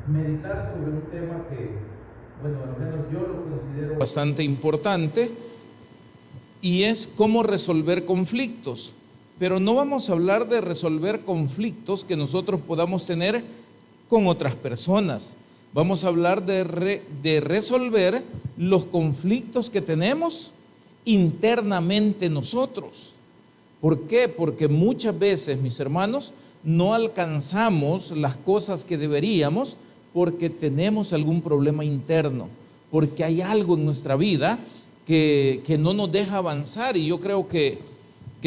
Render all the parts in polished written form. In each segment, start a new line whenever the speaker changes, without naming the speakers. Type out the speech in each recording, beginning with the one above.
meditar sobre un tema que, bueno, al menos yo lo considero bastante importante, y es cómo resolver conflictos. Pero no vamos a hablar de resolver conflictos que nosotros podamos tener con otras personas. Vamos a hablar de resolver los conflictos que tenemos internamente nosotros. ¿Por qué? Porque muchas veces, mis hermanos, no alcanzamos las cosas que deberíamos porque tenemos algún problema interno, porque hay algo en nuestra vida que no nos deja avanzar. Y yo creo que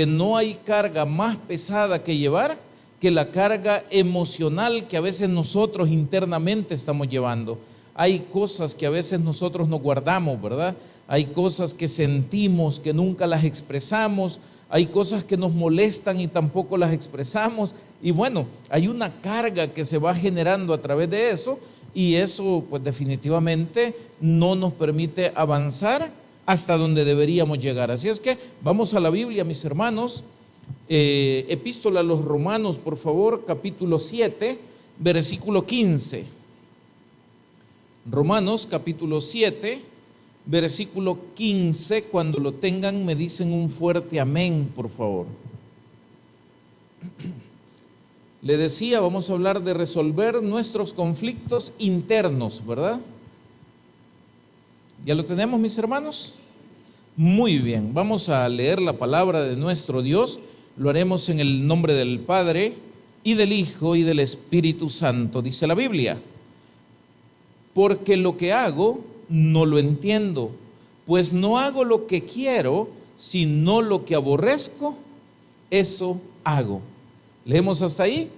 no hay carga más pesada que llevar que la carga emocional que a veces nosotros internamente estamos llevando. Hay cosas que a veces nosotros nos guardamos, ¿verdad? Hay cosas que sentimos que nunca las expresamos, hay cosas que nos molestan y tampoco las expresamos, y bueno, hay una carga que se va generando a través de eso, y eso pues definitivamente no nos permite avanzar hasta donde deberíamos llegar. Así es que vamos a la Biblia, mis hermanos. Epístola a los Romanos, por favor, capítulo 7, versículo 15. Romanos, capítulo 7, versículo 15. Cuando lo tengan, me dicen un fuerte amén, por favor. Le decía, vamos a hablar de resolver nuestros conflictos internos, ¿verdad? ¿Ya lo tenemos, mis hermanos? Muy bien, vamos a leer la palabra de nuestro Dios. Lo haremos en el nombre del Padre, y del Hijo, y del Espíritu Santo. Dice la Biblia: porque lo que hago no lo entiendo, pues no hago lo que quiero, sino lo que aborrezco, eso hago. Leemos hasta ahí.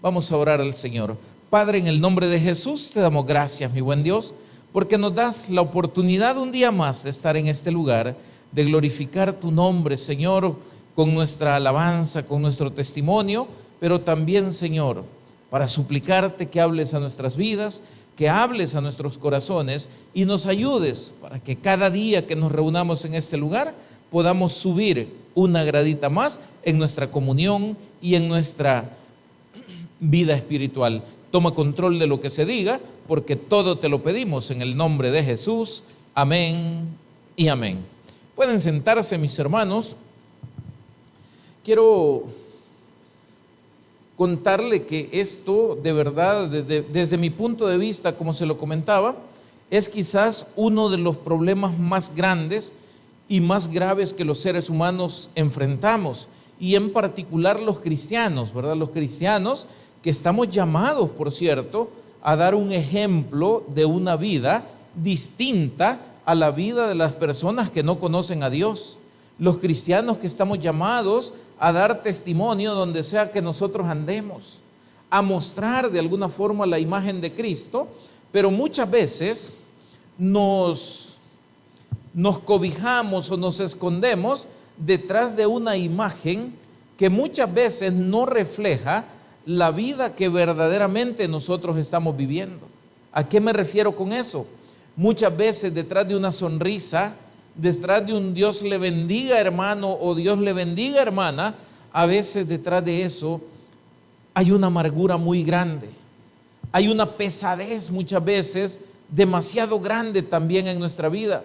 Vamos a orar al Señor. Padre, en el nombre de Jesús, te damos gracias, mi buen Dios, porque nos das la oportunidad un día más de estar en este lugar, de glorificar tu nombre, Señor, con nuestra alabanza, con nuestro testimonio, pero también, Señor, para suplicarte que hables a nuestras vidas, que hables a nuestros corazones y nos ayudes para que cada día que nos reunamos en este lugar podamos subir una gradita más en nuestra comunión y en nuestra vida espiritual. Toma control de lo que se diga, porque todo te lo pedimos en el nombre de Jesús. Amén y amén. Pueden sentarse, mis hermanos. Quiero contarle que esto, de verdad, desde mi punto de vista, como se lo comentaba, es quizás uno de los problemas más grandes y más graves que los seres humanos enfrentamos, y en particular los cristianos, ¿verdad? Los cristianos que estamos llamados, por cierto, a dar un ejemplo de una vida distinta a la vida de las personas que no conocen a Dios. Los cristianos que estamos llamados a dar testimonio donde sea que nosotros andemos, a mostrar de alguna forma la imagen de Cristo, pero muchas veces nos cobijamos o nos escondemos detrás de una imagen que muchas veces no refleja la vida que verdaderamente nosotros estamos viviendo. ¿A qué me refiero con eso? Muchas veces detrás de una sonrisa, detrás de un Dios le bendiga hermano o Dios le bendiga hermana, a veces detrás de eso hay una amargura muy grande, hay una pesadez muchas veces demasiado grande también en nuestra vida.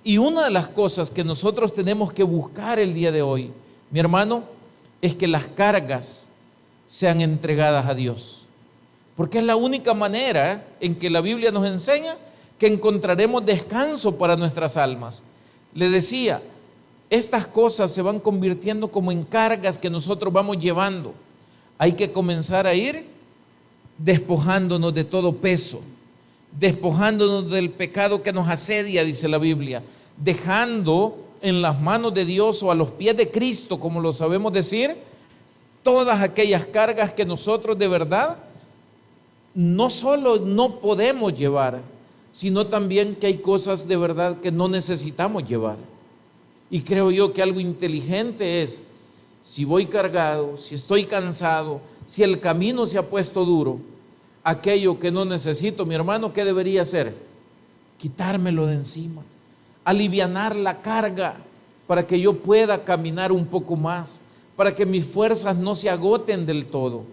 Y una de las cosas que nosotros tenemos que buscar el día de hoy, mi hermano, es que las cargas sean entregadas a Dios, porque es la única manera en que la Biblia nos enseña que encontraremos descanso para nuestras almas. Le decía, estas cosas se van convirtiendo como en cargas que nosotros vamos llevando. Hay que comenzar a ir despojándonos de todo peso, despojándonos del pecado que nos asedia, dice la Biblia, dejando en las manos de Dios o a los pies de Cristo, como lo sabemos decir, todas aquellas cargas que nosotros de verdad no solo no podemos llevar, sino también que hay cosas de verdad que no necesitamos llevar. Y creo yo que algo inteligente es, si voy cargado, si estoy cansado, si el camino se ha puesto duro, aquello que no necesito, mi hermano, ¿qué debería hacer? Quitármelo de encima, alivianar la carga para que yo pueda caminar un poco más, para que mis fuerzas no se agoten del todo.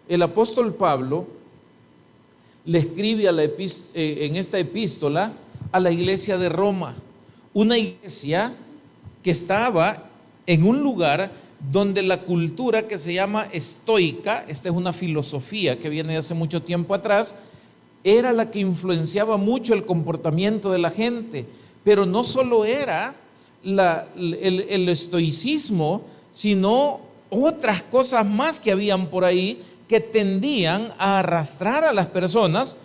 El apóstol Pablo le escribe en esta epístola a la iglesia de Roma, una iglesia que estaba en un lugar donde la cultura que se llama estoica, esta es una filosofía que viene de hace mucho tiempo atrás, era la que influenciaba mucho el comportamiento de la gente, pero no solo era el estoicismo, sino otras cosas más que habían por ahí que tendían a arrastrar a las personas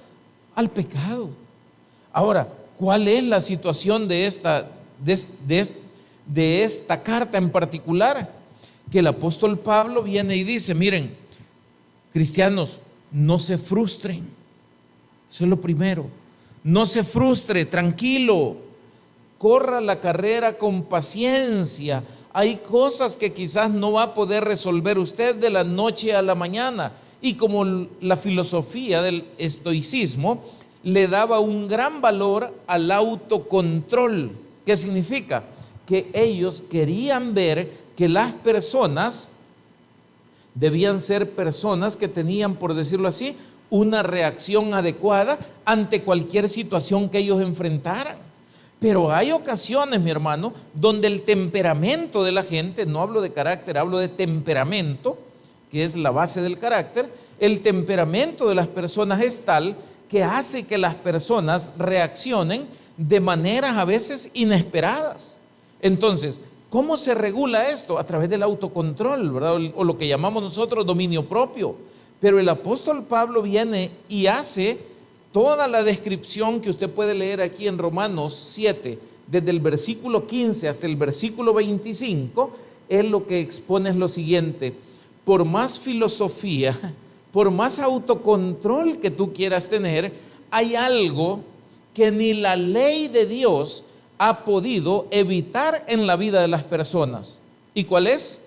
al pecado. Ahora, ¿cuál es la situación de esta carta en particular? Que el apóstol Pablo viene y dice, miren, cristianos, no se frustren. Eso es lo primero. No se frustre, tranquilo. Corra la carrera con paciencia. Hay cosas que quizás no va a poder resolver usted de la noche a la mañana. Y como la filosofía del estoicismo le daba un gran valor al autocontrol. ¿Qué significa? Que ellos querían ver que las personas debían ser personas que tenían, por decirlo así, una reacción adecuada ante cualquier situación que ellos enfrentaran. Pero hay ocasiones, mi hermano, donde el temperamento de la gente, no hablo de carácter, hablo de temperamento, que es la base del carácter, el temperamento de las personas es tal que hace que las personas reaccionen de maneras a veces inesperadas. Entonces, ¿cómo se regula esto? A través del autocontrol, ¿verdad? O lo que llamamos nosotros dominio propio. Pero el apóstol Pablo viene y hace toda la descripción que usted puede leer aquí en Romanos 7, desde el versículo 15 hasta el versículo 25, él lo que expone es lo siguiente: por más filosofía, por más autocontrol que tú quieras tener, hay algo que ni la ley de Dios ha podido evitar en la vida de las personas. ¿Y cuál es?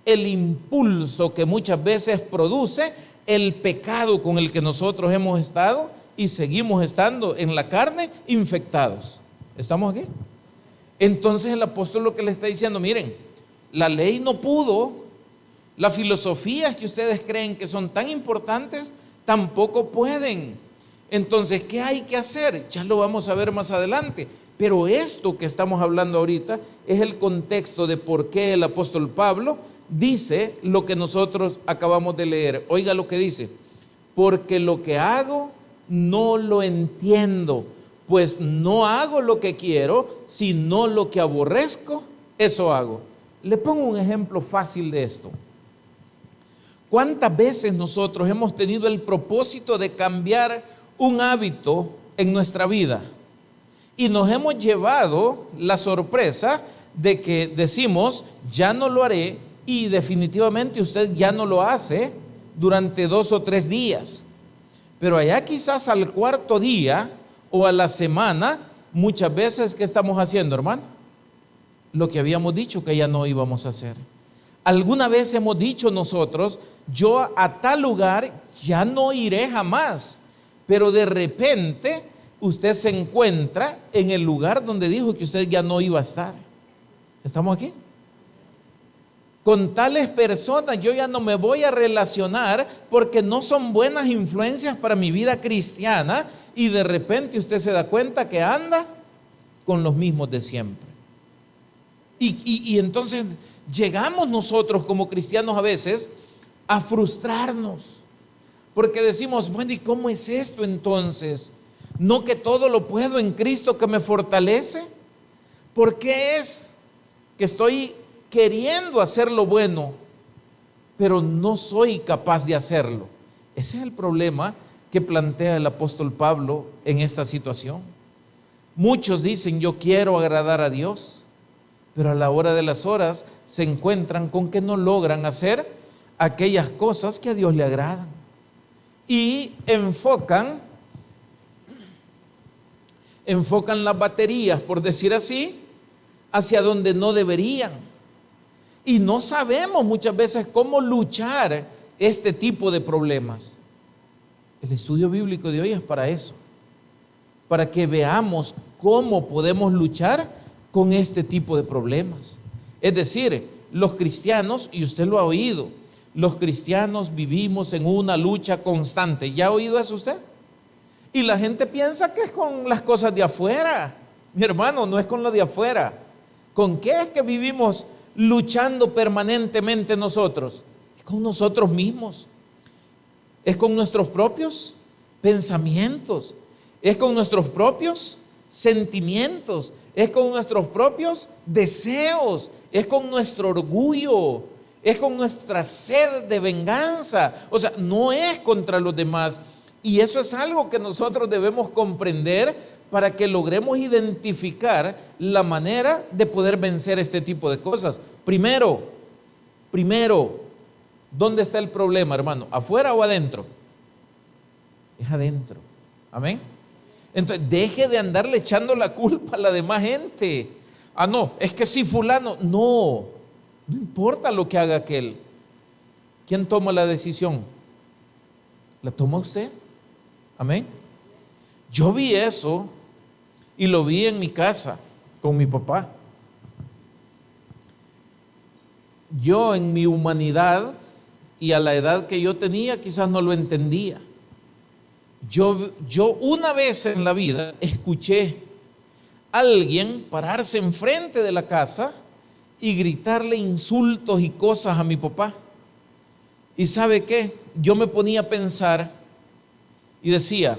El impulso que muchas veces produce el pecado con el que nosotros hemos estado y seguimos estando en la carne infectados. ¿Estamos aquí? Entonces el apóstol lo que le está diciendo, miren, la ley no pudo, las filosofías que ustedes creen que son tan importantes, tampoco pueden. Entonces, ¿qué hay que hacer? Ya lo vamos a ver más adelante. Pero esto que estamos hablando ahorita es el contexto de por qué el apóstol Pablo dice lo que nosotros acabamos de leer. Oiga lo que dice: porque lo que hago no lo entiendo, pues no hago lo que quiero, sino lo que aborrezco, eso hago. Le pongo un ejemplo fácil de esto. ¿Cuántas veces nosotros hemos tenido el propósito de cambiar un hábito en nuestra vida? Y nos hemos llevado la sorpresa de que decimos, ya no lo haré, y definitivamente usted ya no lo hace durante 2 o 3 días. Pero allá quizás al cuarto día o a la semana, muchas veces, ¿qué estamos haciendo, hermano? Lo que habíamos dicho que ya no íbamos a hacer. Alguna vez hemos dicho nosotros, yo a tal lugar ya no iré jamás, pero de repente usted se encuentra en el lugar donde dijo que usted ya no iba a estar. ¿Estamos aquí? Con tales personas yo ya no me voy a relacionar porque no son buenas influencias para mi vida cristiana, y de repente usted se da cuenta que anda con los mismos de siempre. Y entonces llegamos nosotros como cristianos a veces a frustrarnos porque decimos, bueno, ¿y cómo es esto entonces? ¿No que todo lo puedo en Cristo que me fortalece? ¿Por qué es que estoy queriendo hacer lo bueno, pero no soy capaz de hacerlo? Ese es el problema que plantea el apóstol Pablo en esta situación. Muchos dicen, yo quiero agradar a Dios, pero a la hora de las horas se encuentran con que no logran hacer aquellas cosas que a Dios le agradan. Y enfocan las baterías, por decir así, hacia donde no deberían. Y no sabemos muchas veces cómo luchar este tipo de problemas. El estudio bíblico de hoy es para eso, para que veamos cómo podemos luchar con este tipo de problemas. Es decir, los cristianos, y usted lo ha oído, los cristianos vivimos en una lucha constante. ¿Ya ha oído eso usted? Y la gente piensa que es con las cosas de afuera. Mi hermano, no es con lo de afuera. ¿Con qué es que vivimos luchando permanentemente nosotros? Es con nosotros mismos. Es con nuestros propios pensamientos. Es con nuestros propios sentimientos. Es con nuestros propios deseos. Es con nuestro orgullo. Es con nuestra sed de venganza. O sea, no es contra los demás. Y eso es algo que nosotros debemos comprender para que logremos identificar la manera de poder vencer este tipo de cosas. Primero, ¿dónde está el problema, hermano? ¿Afuera o adentro? Es adentro. Amén. Entonces, deje de andarle echando la culpa a la demás gente. Ah, no, es que si fulano, no importa lo que haga aquel. ¿Quién toma la decisión? ¿La toma usted? Amén. Yo vi eso y lo vi en mi casa con mi papá. Yo en mi humanidad y a la edad que yo tenía quizás no lo entendía. Yo una vez en la vida escuché a alguien pararse enfrente de la casa y gritarle insultos y cosas a mi papá. ¿Y sabe qué? Yo me ponía a pensar y decía,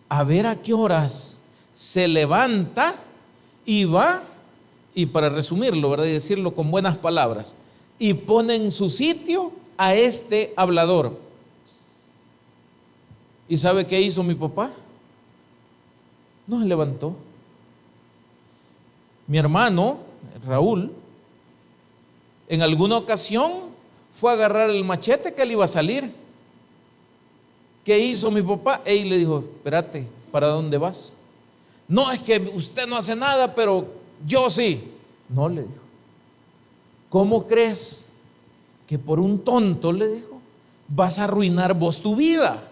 a ver a qué horas se levanta y va, y para resumirlo, ¿verdad? Y decirlo con buenas palabras, y pone en su sitio a este hablador. ¿Y sabe qué hizo mi papá? No se levantó. Mi hermano, Raúl, en alguna ocasión fue a agarrar el machete que le iba a salir. ¿Qué hizo mi papá? Y le dijo, espérate, ¿para dónde vas? No, es que usted no hace nada, pero yo sí. No, le dijo. ¿Cómo crees que por un tonto, le dijo, vas a arruinar vos tu vida?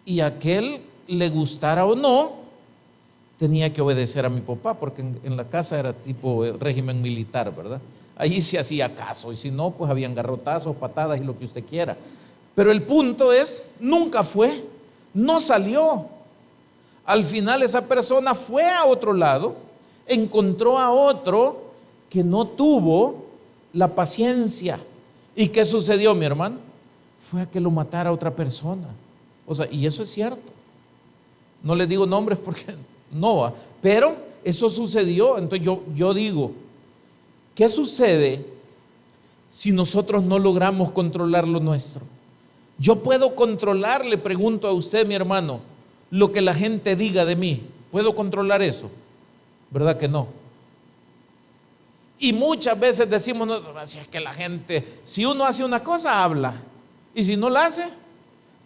Y aquel, le gustara o no, tenía que obedecer a mi papá, porque en la casa era tipo régimen militar, ¿verdad? Ahí se hacía caso, y si no, pues habían garrotazos, patadas y lo que usted quiera. Pero el punto es, nunca fue, no salió. Al final esa persona fue a otro lado, encontró a otro que no tuvo la paciencia. ¿Y qué sucedió, mi hermano? Fue a que lo matara a otra persona. O sea, y eso es cierto. No les digo nombres porque no va, pero eso sucedió. Entonces yo digo, ¿qué sucede si nosotros no logramos controlar lo nuestro? Yo puedo controlar, le pregunto a usted, mi hermano, lo que la gente diga de mí. ¿Puedo controlar eso? ¿Verdad que no? Y muchas veces decimos, no, si es que la gente, si uno hace una cosa, habla. Y si no la hace,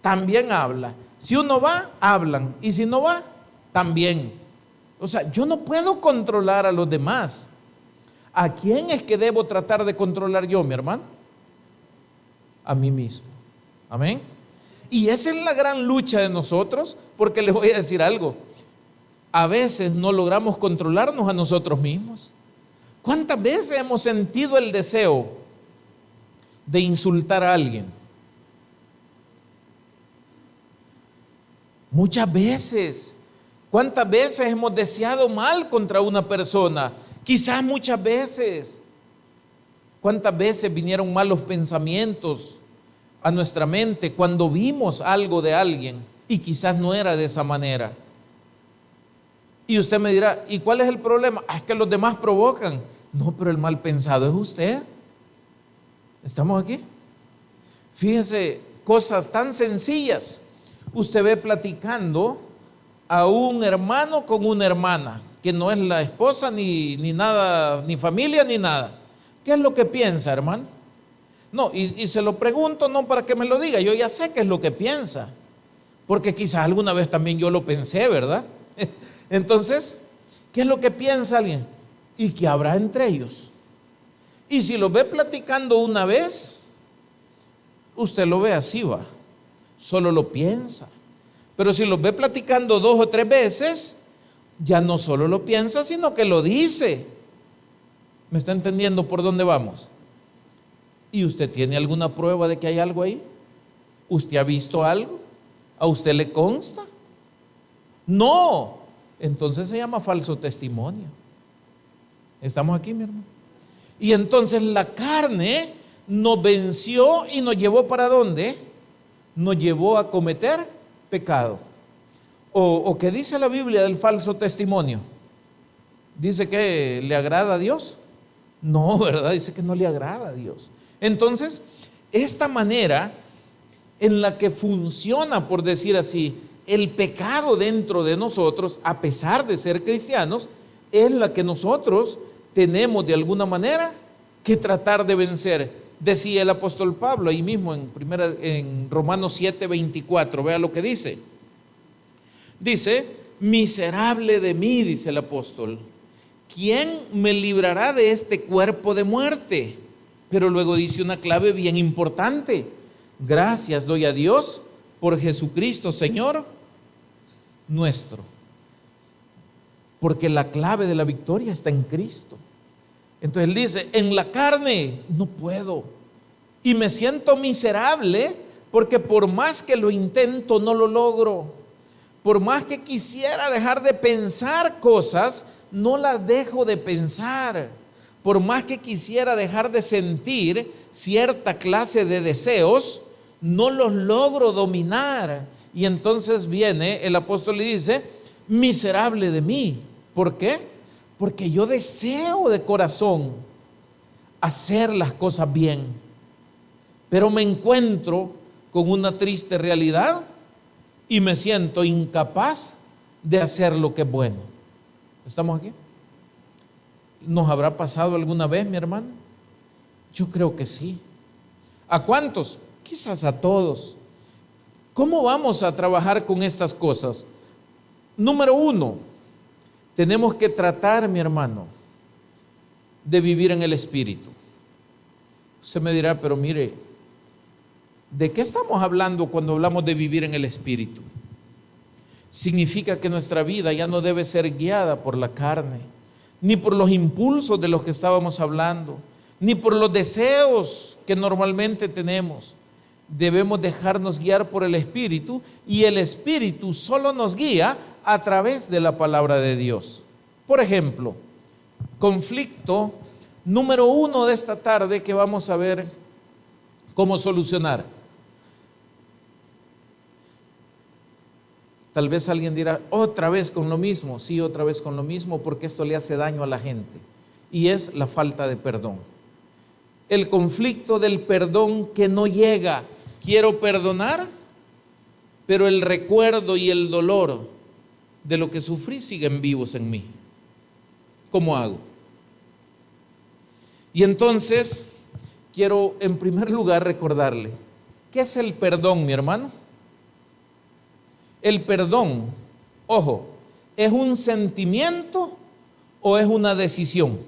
también habla. Si uno va, hablan. Y si no va, también. O sea, yo no puedo controlar a los demás. ¿A quién es que debo tratar de controlar yo, mi hermano? A mí mismo. Amén. Y esa es la gran lucha de nosotros, porque les voy a decir algo. A veces no logramos controlarnos a nosotros mismos. ¿Cuántas veces hemos sentido el deseo de insultar a alguien? Muchas veces. ¿Cuántas veces hemos deseado mal contra una persona? Quizás muchas veces. ¿Cuántas veces vinieron malos pensamientos a nuestra mente cuando vimos algo de alguien y quizás no era de esa manera? Y usted me dirá, ¿y cuál es el problema? Es que los demás provocan. No, pero el mal pensado es usted. ¿Estamos aquí? Fíjese, cosas tan sencillas. Usted ve platicando a un hermano con una hermana, que no es la esposa ni nada, ni familia ni nada. ¿Qué es lo que piensa, hermano? No, y se lo pregunto no para que me lo diga, yo ya sé qué es lo que piensa, porque quizás alguna vez también yo lo pensé, ¿verdad? Entonces, ¿qué es lo que piensa alguien? ¿Y qué habrá entre ellos? Y si lo ve platicando una vez, usted lo ve así, va, solo lo piensa. Pero si lo ve platicando 2 o 3 veces, ya no solo lo piensa, sino que lo dice. ¿Me está entendiendo por dónde vamos? ¿Y usted tiene alguna prueba de que hay algo ahí? ¿Usted ha visto algo? ¿A usted le consta? No. Entonces se llama falso testimonio. ¿Estamos aquí, mi hermano? Y entonces la carne nos venció y nos llevó ¿para dónde? Nos llevó a cometer pecado. ¿O qué dice la Biblia del falso testimonio? ¿Dice que le agrada a Dios? No, ¿verdad? Dice que no le agrada a Dios. Entonces, esta manera en la que funciona, por decir así, el pecado dentro de nosotros, a pesar de ser cristianos, es la que nosotros tenemos de alguna manera que tratar de vencer. Decía el apóstol Pablo ahí mismo en Romanos 7:24, vea lo que dice. Dice, miserable de mí, dice el apóstol, ¿quién me librará de este cuerpo de muerte? Pero luego dice una clave bien importante: gracias doy a Dios por Jesucristo, Señor nuestro. Porque la clave de la victoria está en Cristo. Entonces él dice, en la carne no puedo. Y me siento miserable porque por más que lo intento no lo logro. Por más que quisiera dejar de pensar cosas, no las dejo de pensar. Por más que quisiera dejar de sentir cierta clase de deseos, no los logro dominar. Y entonces viene el apóstol y dice, miserable de mí. ¿Por qué? Porque yo deseo de corazón hacer las cosas bien, pero me encuentro con una triste realidad y me siento incapaz de hacer lo que es bueno. ¿Estamos aquí? ¿Nos habrá pasado alguna vez, mi hermano? Yo creo que sí. ¿A cuántos? Quizás a todos. ¿Cómo vamos a trabajar con estas cosas? Número uno, tenemos que tratar, mi hermano, de vivir en el Espíritu. Usted me dirá, pero mire, ¿de qué estamos hablando cuando hablamos de vivir en el Espíritu? Significa que nuestra vida ya no debe ser guiada por la carne, ni por los impulsos de los que estábamos hablando, ni por los deseos que normalmente tenemos. Debemos dejarnos guiar por el Espíritu, y el Espíritu solo nos guía a través de la palabra de Dios. Por ejemplo, conflicto número 1 de esta tarde que vamos a ver cómo solucionar. Tal vez alguien dirá, otra vez con lo mismo. Sí, otra vez con lo mismo, porque esto le hace daño a la gente, y es la falta de perdón. El conflicto del perdón que no llega. Quiero perdonar, pero el recuerdo y el dolor de lo que sufrí siguen vivos en mí. ¿Cómo hago? Y entonces quiero en primer lugar recordarle, ¿qué es el perdón, mi hermano? El perdón, ojo, ¿es un sentimiento o es una decisión?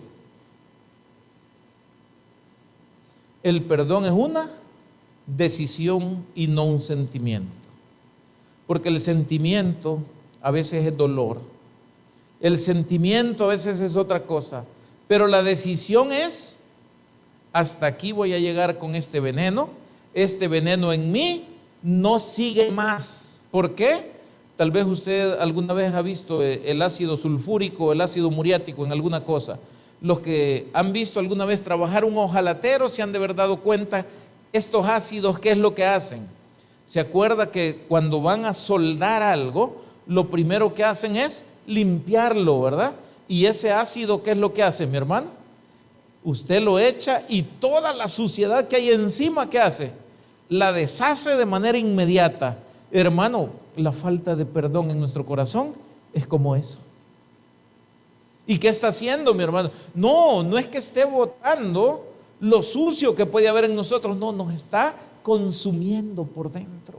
El perdón es una decisión y no un sentimiento. Porque el sentimiento a veces es dolor. El sentimiento a veces es otra cosa. Pero la decisión es, hasta aquí voy a llegar con este veneno. Este veneno en mí no sigue más. ¿Por qué? Tal vez usted alguna vez ha visto el ácido sulfúrico, el ácido muriático en alguna cosa. Los que han visto alguna vez trabajar un hojalatero se han de haber dado cuenta, estos ácidos, ¿qué es lo que hacen? Se acuerda que cuando van a soldar algo, lo primero que hacen es limpiarlo, ¿verdad? Y ese ácido, ¿qué es lo que hace, mi hermano? Usted lo echa y toda la suciedad que hay encima, ¿qué hace? La deshace de manera inmediata. Hermano, la falta de perdón en nuestro corazón es como eso. ¿Y qué está haciendo, mi hermano? No es que esté botando lo sucio que puede haber en nosotros. No, nos está consumiendo por dentro.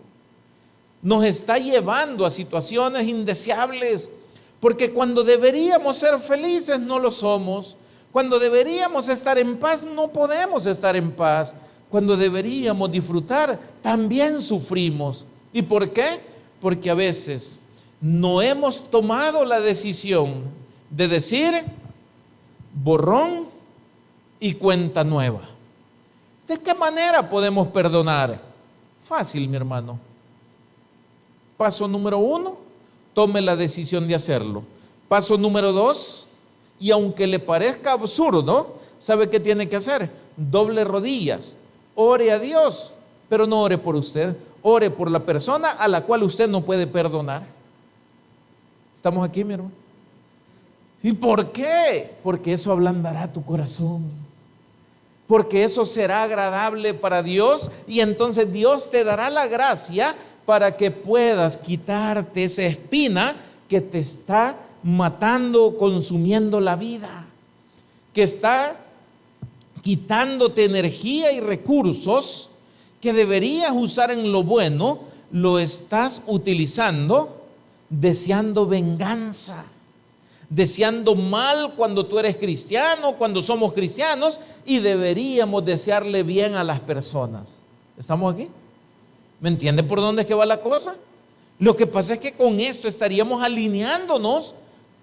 Nos está llevando a situaciones indeseables. Porque cuando deberíamos ser felices, no lo somos. Cuando deberíamos estar en paz, no podemos estar en paz. Cuando deberíamos disfrutar, también sufrimos. ¿Y por qué? Porque a veces no hemos tomado la decisión de decir borrón y cuenta nueva. ¿De qué manera podemos perdonar? Fácil, mi hermano. Paso número 1, tome la decisión de hacerlo. Paso número 2, y aunque le parezca absurdo, ¿sabe qué tiene que hacer? Doble rodillas, ore a Dios, pero no ore por usted, ore por la persona a la cual usted no puede perdonar. ¿Estamos aquí, mi hermano? ¿Y por qué? Porque eso ablandará tu corazón. Porque eso será agradable para Dios y entonces Dios te dará la gracia para que puedas quitarte esa espina que te está matando, consumiendo la vida, que está quitándote energía y recursos que deberías usar en lo bueno, lo estás utilizando deseando venganza, deseando mal cuando tú eres cristiano, cuando somos cristianos, y deberíamos desearle bien a las personas. ¿Estamos aquí? ¿Me entiende por dónde es que va la cosa? Lo que pasa es que con esto estaríamos alineándonos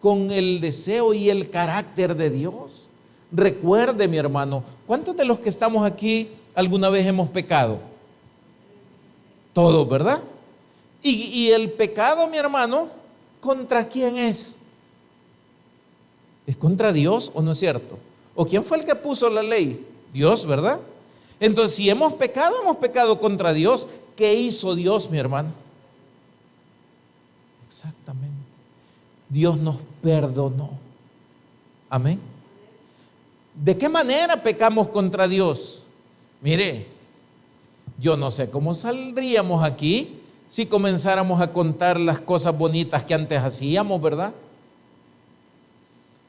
con el deseo y el carácter de Dios. Recuerde, mi hermano, ¿cuántos de los que estamos aquí alguna vez hemos pecado? Todos, ¿verdad? Y el pecado, mi hermano, ¿contra quién es? ¿Es contra Dios o no es cierto? ¿O quién fue el que puso la ley? Dios, ¿verdad? Entonces, si hemos pecado contra Dios. ¿Qué hizo Dios, mi hermano? Exactamente. Dios nos perdonó. Amén. ¿De qué manera pecamos contra Dios? Mire, yo no sé cómo saldríamos aquí si comenzáramos a contar las cosas bonitas que antes hacíamos, ¿verdad?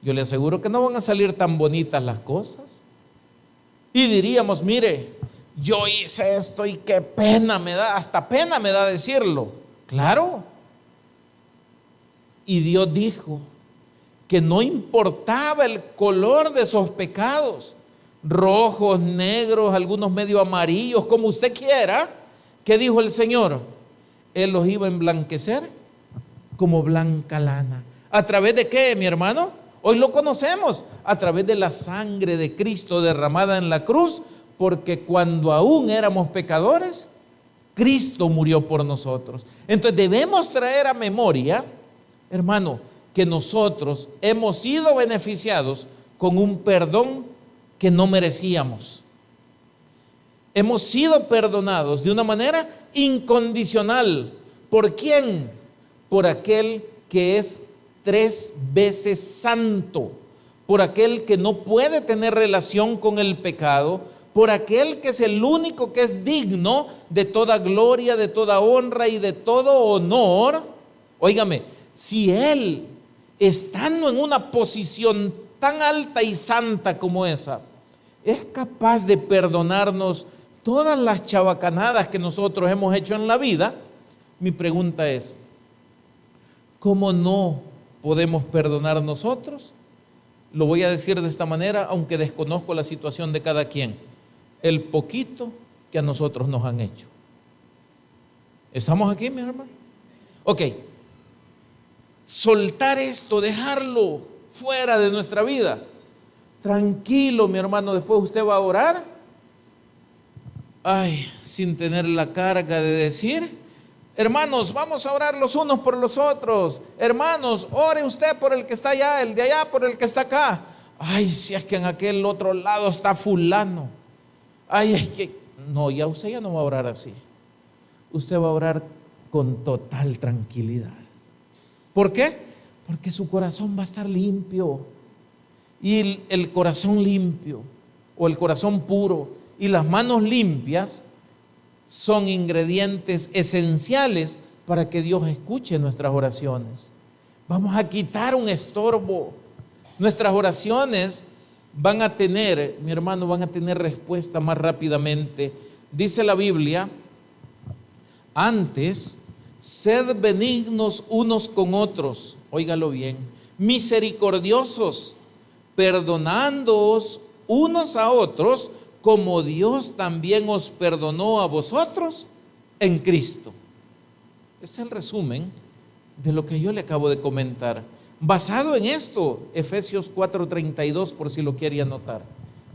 Yo le aseguro que no van a salir tan bonitas las cosas. Y diríamos, mire, yo hice esto y qué pena me da, hasta pena me da decirlo. Claro. Y Dios dijo que no importaba el color de esos pecados, rojos, negros, algunos medio amarillos, como usted quiera. ¿Qué dijo el Señor? Él los iba a emblanquecer como blanca lana. ¿A través de qué, mi hermano? Hoy lo conocemos, a través de la sangre de Cristo derramada en la cruz, porque cuando aún éramos pecadores, Cristo murió por nosotros. Entonces debemos traer a memoria, hermano, que nosotros hemos sido beneficiados con un perdón que no merecíamos. Hemos sido perdonados de una manera incondicional. ¿Por quién? Por aquel que es 3 veces santo, por aquel que no puede tener relación con el pecado, por aquel que es el único que es digno de toda gloria, de toda honra y de todo honor. Óigame, si Él, estando en una posición tan alta y santa como esa, es capaz de perdonarnos todas las chabacanadas que nosotros hemos hecho en la vida, mi pregunta es, ¿cómo no podemos perdonar nosotros? Lo voy a decir de esta manera, aunque desconozco la situación de cada quien. El poquito que a nosotros nos han hecho. ¿Estamos aquí, mi hermano? Ok. Soltar esto, dejarlo fuera de nuestra vida. Tranquilo, mi hermano, después usted va a orar. Ay, sin tener la carga de decir, hermanos, vamos a orar los unos por los otros. Hermanos, ore usted por el que está allá, el de allá por el que está acá. Ay, si es que en aquel otro lado está fulano. Ay, es que no, ya usted ya no va a orar así. Usted va a orar con total tranquilidad. ¿Por qué? Porque su corazón va a estar limpio. Y el corazón limpio o el corazón puro y las manos limpias son ingredientes esenciales para que Dios escuche nuestras oraciones. Vamos a quitar un estorbo. Nuestras oraciones van a tener, mi hermano, van a tener respuesta más rápidamente. Dice la Biblia, antes, sed benignos unos con otros, óigalo bien, misericordiosos, perdonándoos unos a otros, como Dios también os perdonó a vosotros en Cristo. Este es el resumen de lo que yo le acabo de comentar. Basado en esto, Efesios 4:32, por si lo quiere anotar.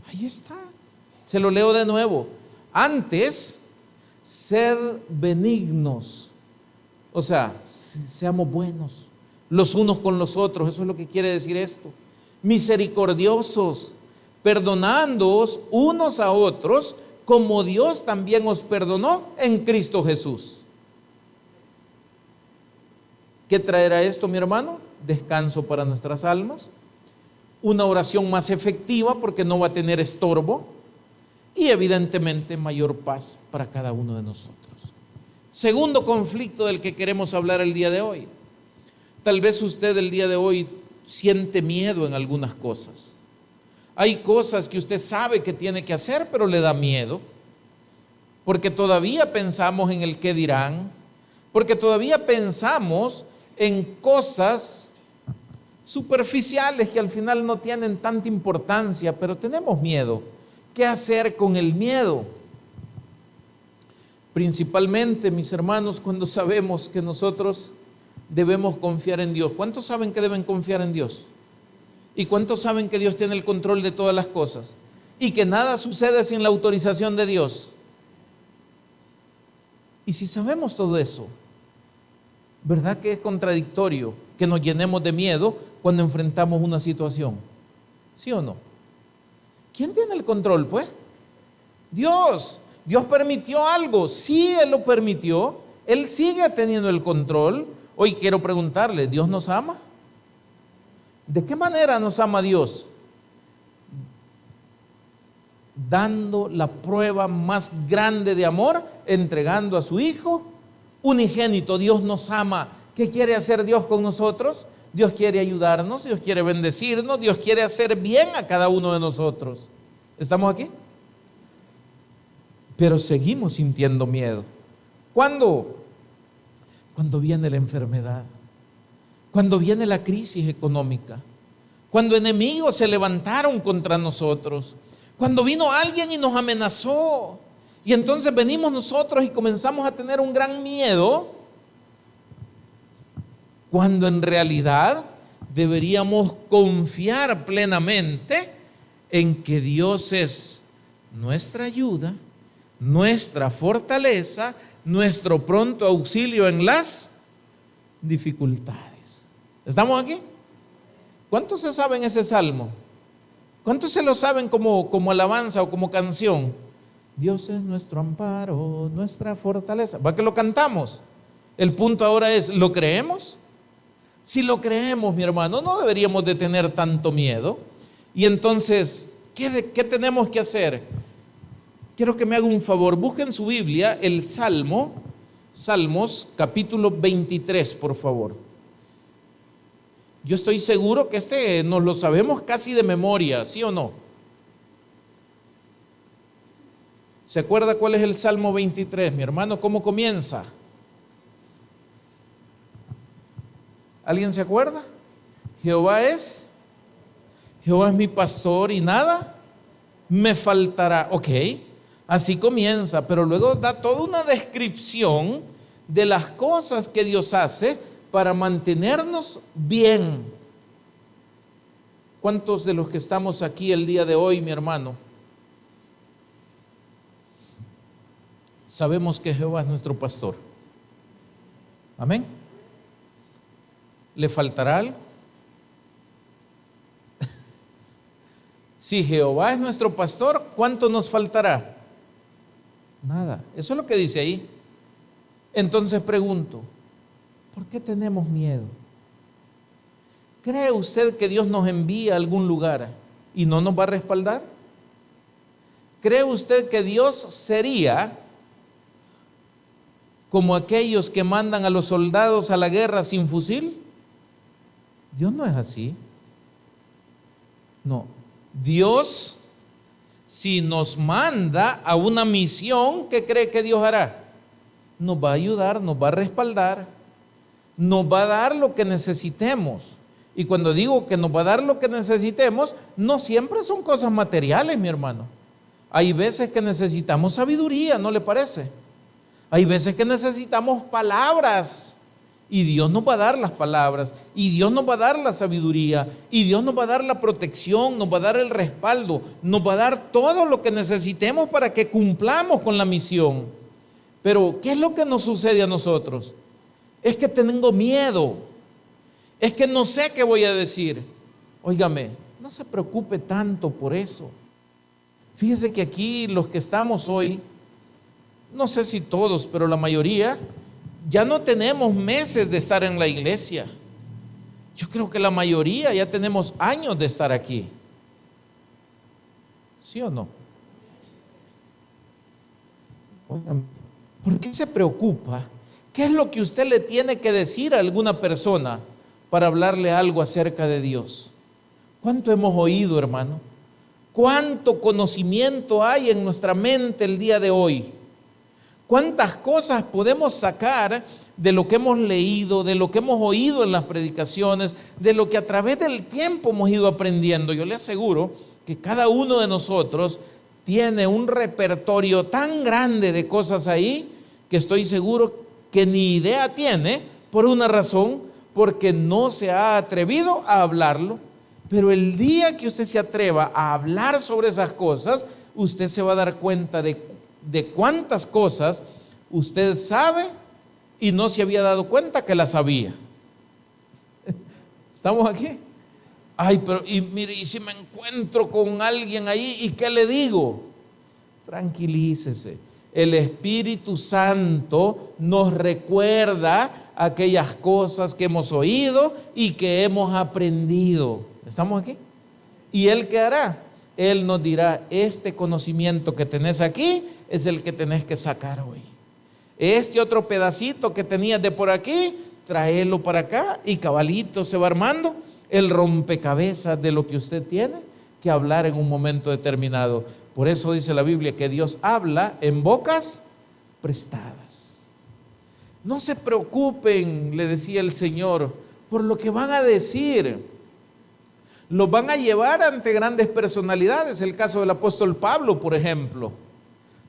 Ahí está. Se lo leo de nuevo. Antes, sed benignos. O sea, seamos buenos los unos con los otros. Eso es lo que quiere decir esto. Misericordiosos, perdonándoos unos a otros, como Dios también os perdonó en Cristo Jesús. ¿Qué traerá esto, mi hermano? Descanso para nuestras almas, una oración más efectiva porque no va a tener estorbo y evidentemente mayor paz para cada uno de nosotros. Segundo conflicto del que queremos hablar el día de hoy. Tal vez usted el día de hoy siente miedo en algunas cosas. Hay cosas que usted sabe que tiene que hacer, pero le da miedo, porque todavía pensamos en el qué dirán, porque todavía pensamos en cosas superficiales que al final no tienen tanta importancia, pero tenemos miedo. ¿Qué hacer con el miedo? Principalmente, mis hermanos, cuando sabemos que nosotros debemos confiar en Dios. ¿Cuántos saben que deben confiar en Dios? ¿Y cuántos saben que Dios tiene el control de todas las cosas? Y que nada sucede sin la autorización de Dios. Y si sabemos todo eso, ¿verdad que es contradictorio que nos llenemos de miedo cuando enfrentamos una situación? ¿Sí o no? ¿Quién tiene el control, pues? Dios. Dios permitió algo. Sí, Él lo permitió. Él sigue teniendo el control. Hoy quiero preguntarle, ¿Dios nos ama? ¿De qué manera nos ama Dios? Dando la prueba más grande de amor, entregando a su Hijo unigénito. Dios nos ama. ¿Qué quiere hacer Dios con nosotros? Dios quiere ayudarnos, Dios quiere bendecirnos, Dios quiere hacer bien a cada uno de nosotros. ¿Estamos aquí? Pero seguimos sintiendo miedo. ¿Cuándo? Cuando viene la enfermedad, cuando viene la crisis económica, cuando enemigos se levantaron contra nosotros, cuando vino alguien y nos amenazó, y entonces venimos nosotros y comenzamos a tener un gran miedo, cuando en realidad deberíamos confiar plenamente en que Dios es nuestra ayuda, nuestra fortaleza, nuestro pronto auxilio en las dificultades. ¿Estamos aquí? ¿Cuántos se saben ese salmo? ¿Cuántos se lo saben como alabanza o como canción? Dios es nuestro amparo, nuestra fortaleza. ¿Va que lo cantamos? El punto ahora es, ¿lo creemos? Si lo creemos, mi hermano, no deberíamos de tener tanto miedo. Y entonces, ¿qué tenemos que hacer? Quiero que me haga un favor, busquen su Biblia, el Salmos capítulo 23, por favor. Yo estoy seguro que nos lo sabemos casi de memoria, ¿sí o no? ¿Se acuerda cuál es el Salmo 23, mi hermano? ¿Cómo comienza? ¿Alguien se acuerda? Jehová es mi pastor y nada me faltará. Ok. Así comienza, pero luego da toda una descripción de las cosas que Dios hace para mantenernos bien. ¿Cuántos de los que estamos aquí el día de hoy, mi hermano, sabemos que Jehová es nuestro pastor? Amén. ¿Le faltará algo? Si Jehová es nuestro pastor, ¿cuánto nos faltará? Nada. Eso es lo que dice ahí. Entonces pregunto, ¿por qué tenemos miedo? ¿Cree usted que Dios nos envía a algún lugar y no nos va a respaldar? ¿Cree usted que Dios sería como aquellos que mandan a los soldados a la guerra sin fusil? Dios no es así. No. Dios, si nos manda a una misión, ¿qué cree que Dios hará? Nos va a ayudar, nos va a respaldar, nos va a dar lo que necesitemos. Y cuando digo que nos va a dar lo que necesitemos, no siempre son cosas materiales, mi hermano. Hay veces que necesitamos sabiduría, ¿no le parece? Hay veces que necesitamos palabras. Y Dios nos va a dar las palabras, y Dios nos va a dar la sabiduría, y Dios nos va a dar la protección, nos va a dar el respaldo, nos va a dar todo lo que necesitemos para que cumplamos con la misión. Pero ¿qué es lo que nos sucede a nosotros? Es que tengo miedo, es que no sé qué voy a decir. Óigame, no se preocupe tanto por eso. Fíjese que aquí los que estamos hoy, no sé si todos, pero la mayoría, ya no tenemos meses de estar en la iglesia. Yo creo que la mayoría ya tenemos años de estar aquí. ¿Sí o no? Oigan, ¿por qué se preocupa? ¿Qué es lo que usted le tiene que decir a alguna persona para hablarle algo acerca de Dios? ¿Cuánto hemos oído, hermano? ¿Cuánto conocimiento hay en nuestra mente el día de hoy? ¿Cuántas cosas podemos sacar de lo que hemos leído, de lo que hemos oído en las predicaciones, de lo que a través del tiempo hemos ido aprendiendo? Yo le aseguro que cada uno de nosotros tiene un repertorio tan grande de cosas ahí que estoy seguro que ni idea tiene, por una razón, porque no se ha atrevido a hablarlo. Pero el día que usted se atreva a hablar sobre esas cosas, usted se va a dar cuenta de cuántas cosas usted sabe y no se había dado cuenta que las sabía. ¿Estamos aquí? Ay, pero y mire, y si me encuentro con alguien ahí, ¿y qué le digo? Tranquilícese. El Espíritu Santo nos recuerda aquellas cosas que hemos oído y que hemos aprendido. ¿Estamos aquí? ¿Y Él qué hará? Él nos dirá: este conocimiento que tenés aquí es el que tenés que sacar hoy. Este otro pedacito que tenías de por aquí, tráelo para acá, y cabalito se va armando el rompecabezas de lo que usted tiene que hablar en un momento determinado. Por eso dice la Biblia que Dios habla en bocas prestadas. No se preocupen, le decía el Señor, por lo que van a decir. Los van a llevar ante grandes personalidades. El caso del apóstol Pablo, por ejemplo.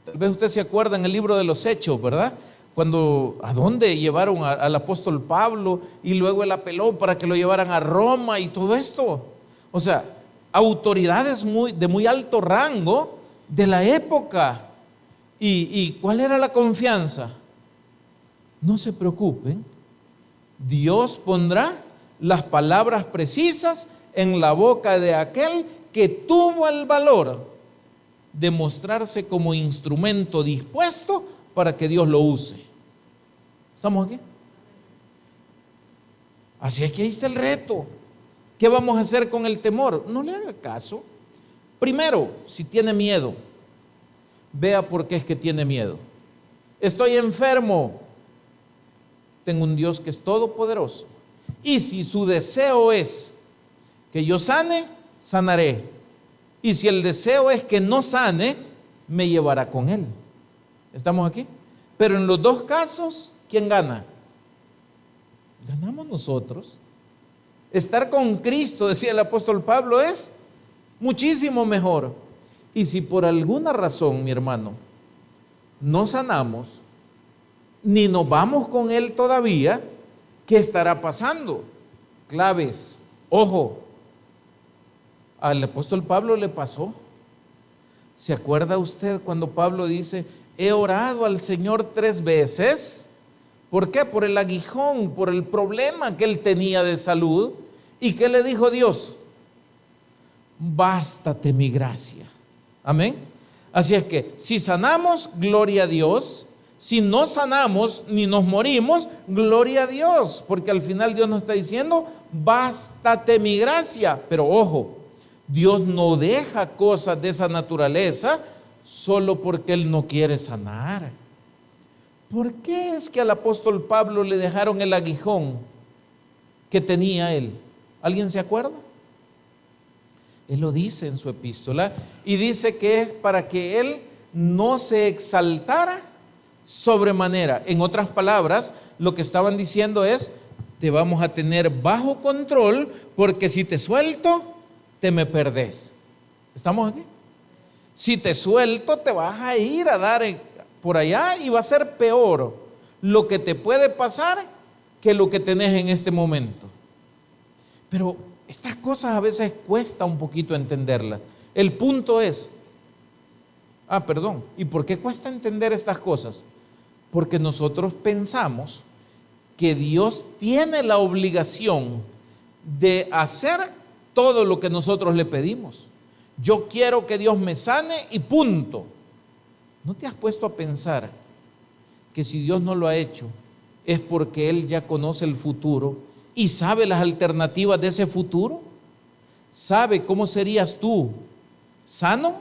Tal vez usted se acuerda en el libro de los Hechos, ¿verdad? Cuando, ¿a dónde llevaron al apóstol Pablo? Y luego él apeló para que lo llevaran a Roma y todo esto. O sea, autoridades de muy alto rango de la época. ¿Y cuál era la confianza? No se preocupen, Dios pondrá las palabras precisas en la boca de aquel que tuvo el valor de mostrarse como instrumento dispuesto para que Dios lo use. ¿Estamos aquí? Así es que ahí está el reto. ¿Qué vamos a hacer con el temor? No le haga caso. Primero, si tiene miedo, vea por qué es que tiene miedo. Estoy enfermo. Tengo un Dios que es todopoderoso. Y si su deseo es que yo sane, sanaré. Y si el deseo es que no sane, me llevará con Él. ¿Estamos aquí? Pero en los dos casos, ¿quién gana? Ganamos nosotros. Estar con Cristo, decía el apóstol Pablo, es muchísimo mejor. Y si por alguna razón, mi hermano, no sanamos, ni nos vamos con Él todavía, ¿qué estará pasando? Claves. Ojo, al apóstol Pablo le pasó. ¿Se acuerda usted cuando Pablo dice: he orado al Señor 3 veces? ¿Por qué? Por el aguijón, por el problema que él tenía de salud. ¿Y qué le dijo Dios? Bástate mi gracia. Amén. Así es que si sanamos, gloria a Dios. Si no sanamos ni nos morimos, gloria a Dios, porque al final Dios nos está diciendo: bástate mi gracia. Pero ojo, Dios no deja cosas de esa naturaleza solo porque Él no quiere sanar. ¿Por qué es que al apóstol Pablo le dejaron el aguijón que tenía él? ¿Alguien se acuerda? Él lo dice en su epístola y dice que es para que él no se exaltara sobremanera. En otras palabras, lo que estaban diciendo es: te vamos a tener bajo control, porque si te suelto, te me perdés. ¿Estamos aquí? Si te suelto, te vas a ir a dar por allá y va a ser peor lo que te puede pasar que lo que tenés en este momento. Pero estas cosas a veces cuesta un poquito entenderlas. El punto es, ¿y por qué cuesta entender estas cosas? Porque nosotros pensamos que Dios tiene la obligación de hacer todo lo que nosotros le pedimos. Yo quiero que Dios me sane y punto. ¿No te has puesto a pensar que si Dios no lo ha hecho es porque Él ya conoce el futuro y sabe las alternativas de ese futuro? ¿Sabe cómo serías tú sano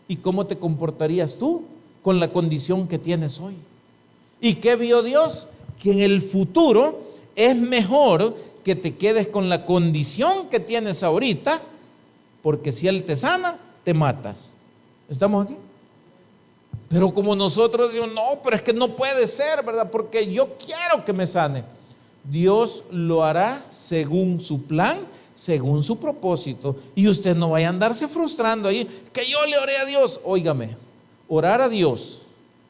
y cómo te comportarías tú con la condición que tienes hoy? ¿Y qué vio Dios? Que en el futuro es mejor que te quedes con la condición que tienes ahorita, porque si Él te sana, te matas. ¿Estamos aquí? Pero como nosotros decimos, no, pero es que no puede ser, ¿verdad? Porque yo quiero que me sane. Dios lo hará según su plan, según su propósito. Y usted no vaya a andarse frustrando ahí, que yo le oré a Dios. Óigame, orar a Dios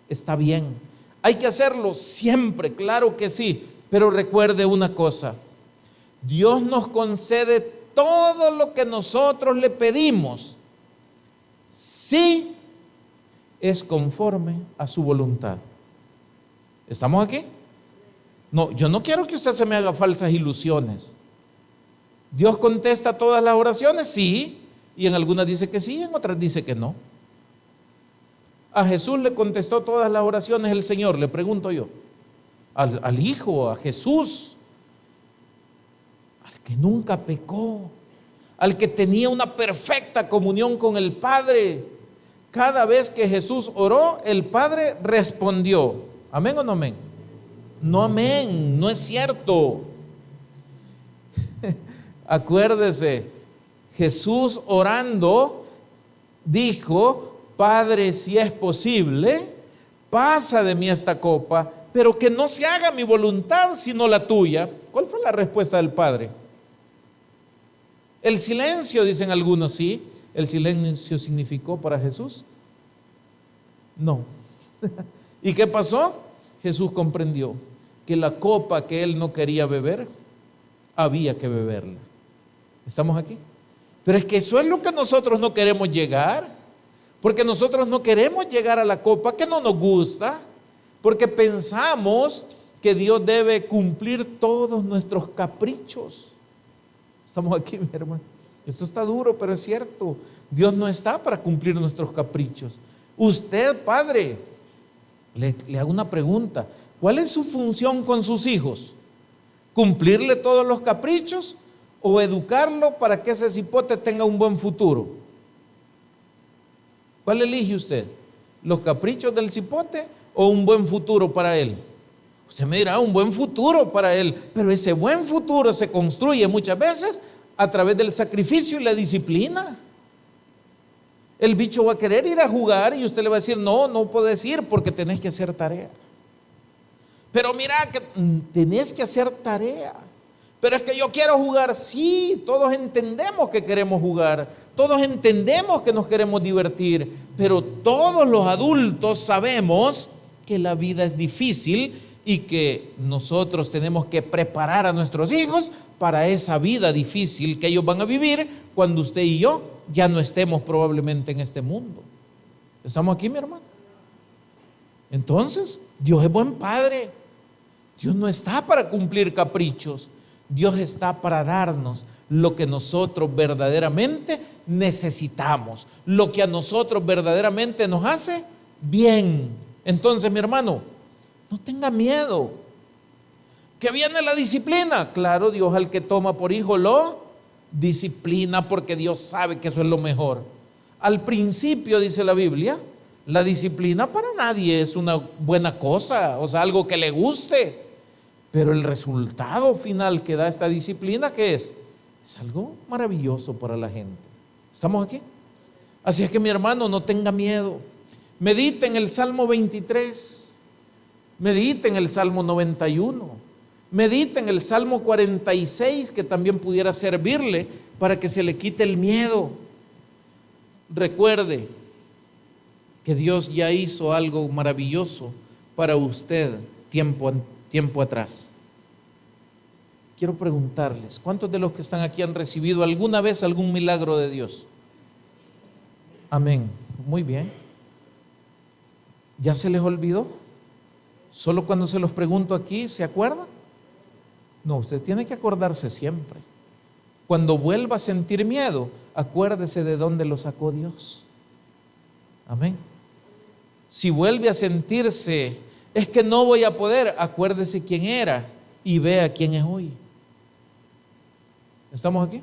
está bien. Hay que hacerlo siempre, claro que sí. Pero recuerde una cosa, Dios nos concede todo lo que nosotros le pedimos, sí es conforme a su voluntad. ¿Estamos aquí? No, yo no quiero que usted se me haga falsas ilusiones. ¿Dios contesta todas las oraciones? Sí, y en algunas dice que sí, en otras dice que no. ¿A Jesús le contestó todas las oraciones el Señor? Le pregunto yo. Al Hijo, a Jesús, al que nunca pecó, al que tenía una perfecta comunión con el Padre. Cada vez que Jesús oró, el Padre respondió. ¿Amén o no amén? No amén, no es cierto. Acuérdese, Jesús orando dijo, Padre, si es posible, pasa de mí esta copa, pero que no se haga mi voluntad sino la tuya. ¿Cuál fue la respuesta del Padre? El silencio, dicen algunos, sí. ¿El silencio significó para Jesús? No. ¿Y qué pasó? Jesús comprendió que la copa que él no quería beber, había que beberla. ¿Estamos aquí? Pero es que eso es lo que nosotros no queremos llegar. Porque nosotros no queremos llegar a la copa que no nos gusta. Porque pensamos que Dios debe cumplir todos nuestros caprichos. Estamos aquí, mi hermano. Esto está duro, pero es cierto. Dios no está para cumplir nuestros caprichos. Usted, padre, le hago una pregunta. ¿Cuál es su función con sus hijos? ¿Cumplirle todos los caprichos o educarlo para que ese cipote tenga un buen futuro? ¿Cuál elige usted? ¿Los caprichos del cipote o un buen futuro para él? Usted me dirá, un buen futuro para él, pero ese buen futuro se construye muchas veces a través del sacrificio y la disciplina. El bicho va a querer ir a jugar y usted le va a decir, no, no puedes ir porque tenés que hacer tarea. Pero mira que tenés que hacer tarea. Pero es que yo quiero jugar. Sí, todos entendemos que queremos jugar. Todos entendemos que nos queremos divertir. Pero todos los adultos sabemos que la vida es difícil y que nosotros tenemos que preparar a nuestros hijos para esa vida difícil que ellos van a vivir cuando usted y yo ya no estemos probablemente en este mundo. ¿Estamos aquí, mi hermano? Entonces, Dios es buen padre. Dios no está para cumplir caprichos. Dios está para darnos lo que nosotros verdaderamente necesitamos, lo que a nosotros verdaderamente nos hace bien. Entonces, mi hermano, no tenga miedo. ¿Que viene la disciplina? Claro, Dios al que toma por hijo lo disciplina porque Dios sabe que eso es lo mejor. Al principio, dice la Biblia, la disciplina para nadie es una buena cosa, o sea, algo que le guste. Pero el resultado final que da esta disciplina, ¿qué es? Es algo maravilloso para la gente. ¿Estamos aquí? Así es que, mi hermano, no tenga miedo. Medite en el Salmo 23. Medite en el Salmo 91. Medite en el Salmo 46, que también pudiera servirle para que se le quite el miedo. Recuerde que Dios ya hizo algo maravilloso para usted tiempo atrás. Quiero preguntarles, ¿cuántos de los que están aquí han recibido alguna vez algún milagro de Dios? Amén. Muy bien. ¿Ya se les olvidó? ¿Solo cuando se los pregunto aquí se acuerda? No, usted tiene que acordarse siempre. Cuando vuelva a sentir miedo, acuérdese de dónde lo sacó Dios. Amén. Si vuelve a sentirse, es que no voy a poder, acuérdese quién era y vea quién es hoy. ¿Estamos aquí?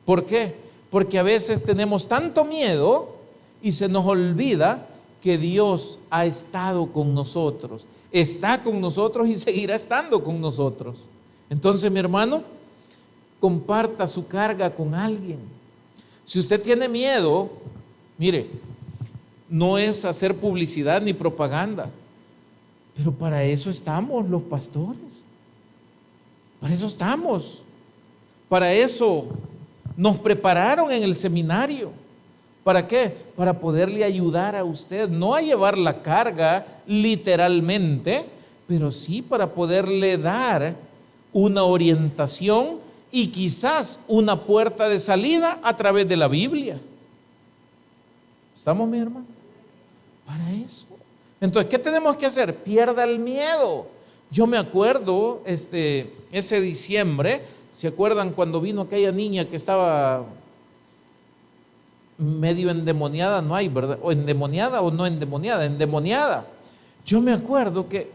¿Por qué? Porque a veces tenemos tanto miedo y se nos olvida que Dios ha estado con nosotros, está con nosotros y seguirá estando con nosotros. Entonces, mi hermano, comparta su carga con alguien. Si usted tiene miedo, mire, no es hacer publicidad ni propaganda, pero para eso estamos los pastores. Para eso estamos. Para eso nos prepararon en el seminario. ¿Para qué? Para poderle ayudar a usted, no a llevar la carga literalmente, pero sí para poderle dar una orientación y quizás una puerta de salida a través de la Biblia. ¿Estamos, mi hermano? Para eso. Entonces, ¿qué tenemos que hacer? Pierda el miedo. Yo me acuerdo ese diciembre, ¿se acuerdan cuando vino aquella niña que estaba medio endemoniada? No hay, ¿verdad? O endemoniada o no endemoniada, endemoniada. Yo me acuerdo que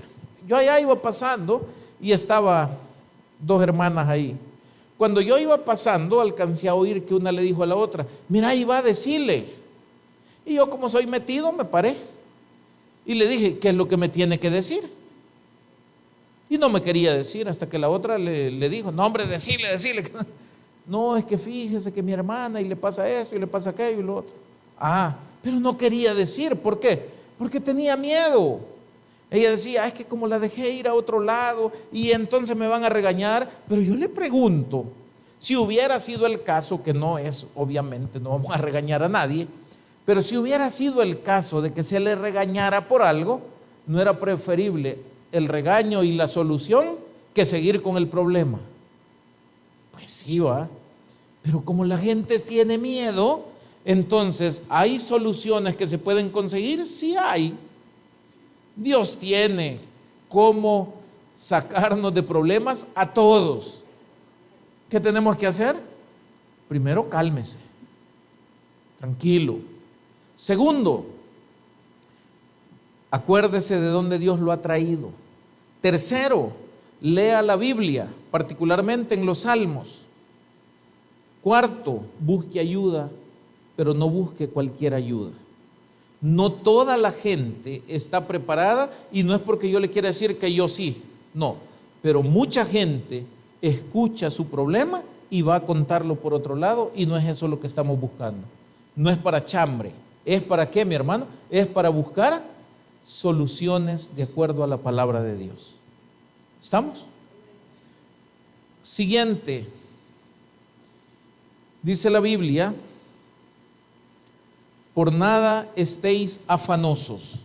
yo allá iba pasando y estaba dos hermanas ahí. Cuando yo iba pasando, alcancé a oír que una le dijo a la otra: mira, ahí va a decirle. Y yo, como soy metido, me paré y le dije: ¿qué es lo que me tiene que decir? Y no me quería decir, hasta que la otra le dijo: no, hombre, decirle. No, es que fíjese que mi hermana, y le pasa esto y le pasa aquello y lo otro. Ah, pero no quería decir. ¿Por qué? Porque tenía miedo. Ella decía: es que como la dejé ir a otro lado y entonces me van a regañar. Pero yo le pregunto, si hubiera sido el caso, que no es, obviamente, no vamos a regañar a nadie, pero si hubiera sido el caso de que se le regañara por algo, ¿no era preferible el regaño y la solución que seguir con el problema? Pues sí, va. Pero como la gente tiene miedo, entonces, ¿hay soluciones que se pueden conseguir? Sí hay. Dios tiene cómo sacarnos de problemas a todos. ¿Qué tenemos que hacer? Primero, cálmese, tranquilo. Segundo, acuérdese de dónde Dios lo ha traído. Tercero, lea la Biblia, particularmente en los Salmos. Cuarto, busque ayuda, pero no busque cualquier ayuda. No toda la gente está preparada, y no es porque yo le quiera decir que yo sí, no, pero mucha gente escucha su problema y va a contarlo por otro lado, y no es eso lo que estamos buscando. No es para chambre. ¿Es para qué, mi hermano? Es para buscar soluciones de acuerdo a la palabra de Dios. ¿Estamos? Siguiente. Dice la Biblia: por nada estéis afanosos,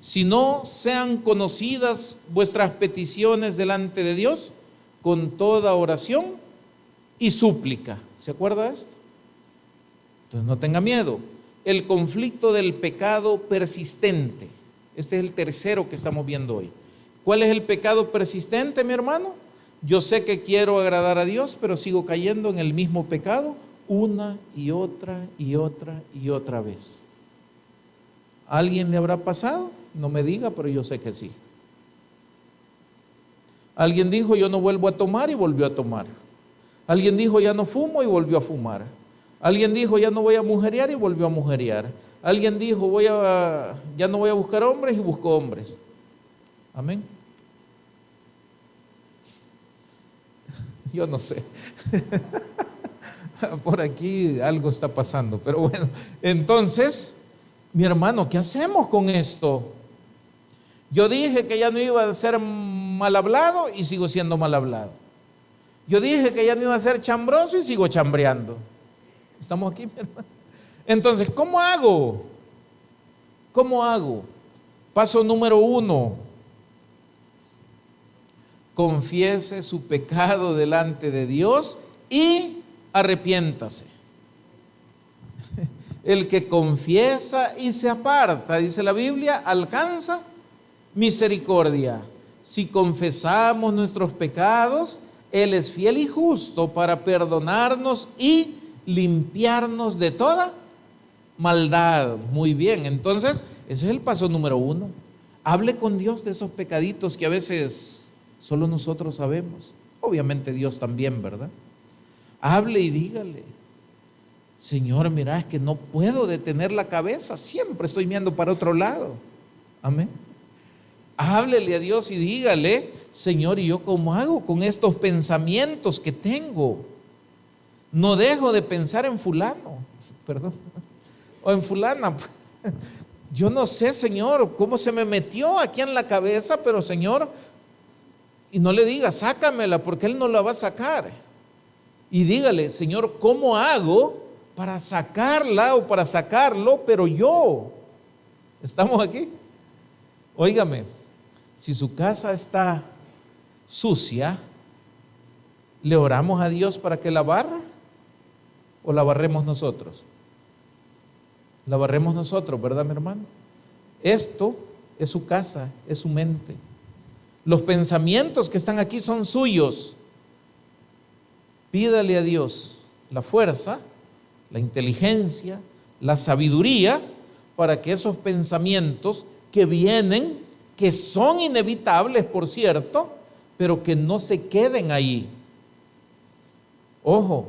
sino sean conocidas vuestras peticiones delante de Dios con toda oración y súplica. ¿Se acuerda de esto? Entonces no tenga miedo. El conflicto del pecado persistente. Este es el tercero que estamos viendo hoy. ¿Cuál es el pecado persistente, mi hermano? Yo sé que quiero agradar a Dios, pero sigo cayendo en el mismo pecado una y otra y otra y otra vez. ¿A alguien le habrá pasado? No me diga, pero yo sé que sí. Alguien dijo: yo no vuelvo a tomar, y volvió a tomar. Alguien dijo: ya no fumo, y volvió a fumar. Alguien dijo: ya no voy a mujerear, y volvió a mujerear. Alguien dijo: ya no voy a buscar hombres, y buscó hombres. Amén. Yo no sé. Por aquí algo está pasando, pero bueno. Entonces, mi hermano, ¿qué hacemos con esto? Yo dije que ya no iba a ser mal hablado y sigo siendo mal hablado. Yo dije que ya no iba a ser chambroso y sigo chambreando. ¿Estamos aquí, mi hermano? Entonces, ¿cómo hago? ¿Cómo hago? Paso número 1. Confiese su pecado delante de Dios y arrepiéntase. El que confiesa y se aparta, dice la Biblia, alcanza misericordia. Si confesamos nuestros pecados, Él es fiel y justo para perdonarnos y limpiarnos de toda maldad. Muy bien, entonces ese es el paso número 1. Hable con Dios de esos pecaditos que a veces solo nosotros sabemos. Obviamente Dios también, ¿verdad? Hable y dígale: Señor, mira, es que no puedo detener la cabeza, siempre estoy mirando para otro lado. Amén. Háblele a Dios y dígale: Señor, ¿y yo cómo hago con estos pensamientos que tengo? No dejo de pensar en fulano, perdón, o en fulana. Yo no sé, Señor, cómo se me metió aquí en la cabeza, pero Señor, y no le diga sácamela, porque Él no la va a sacar. Y dígale: Señor, ¿cómo hago para sacarla o para sacarlo, pero yo? ¿Estamos aquí? Óigame, si su casa está sucia, ¿le oramos a Dios para que la barra o la barremos nosotros? La barremos nosotros, ¿verdad, mi hermano? Esto es su casa, es su mente. Los pensamientos que están aquí son suyos. Pídale a Dios la fuerza, la inteligencia, la sabiduría para que esos pensamientos que vienen, que son inevitables, por cierto, pero que no se queden ahí. Ojo,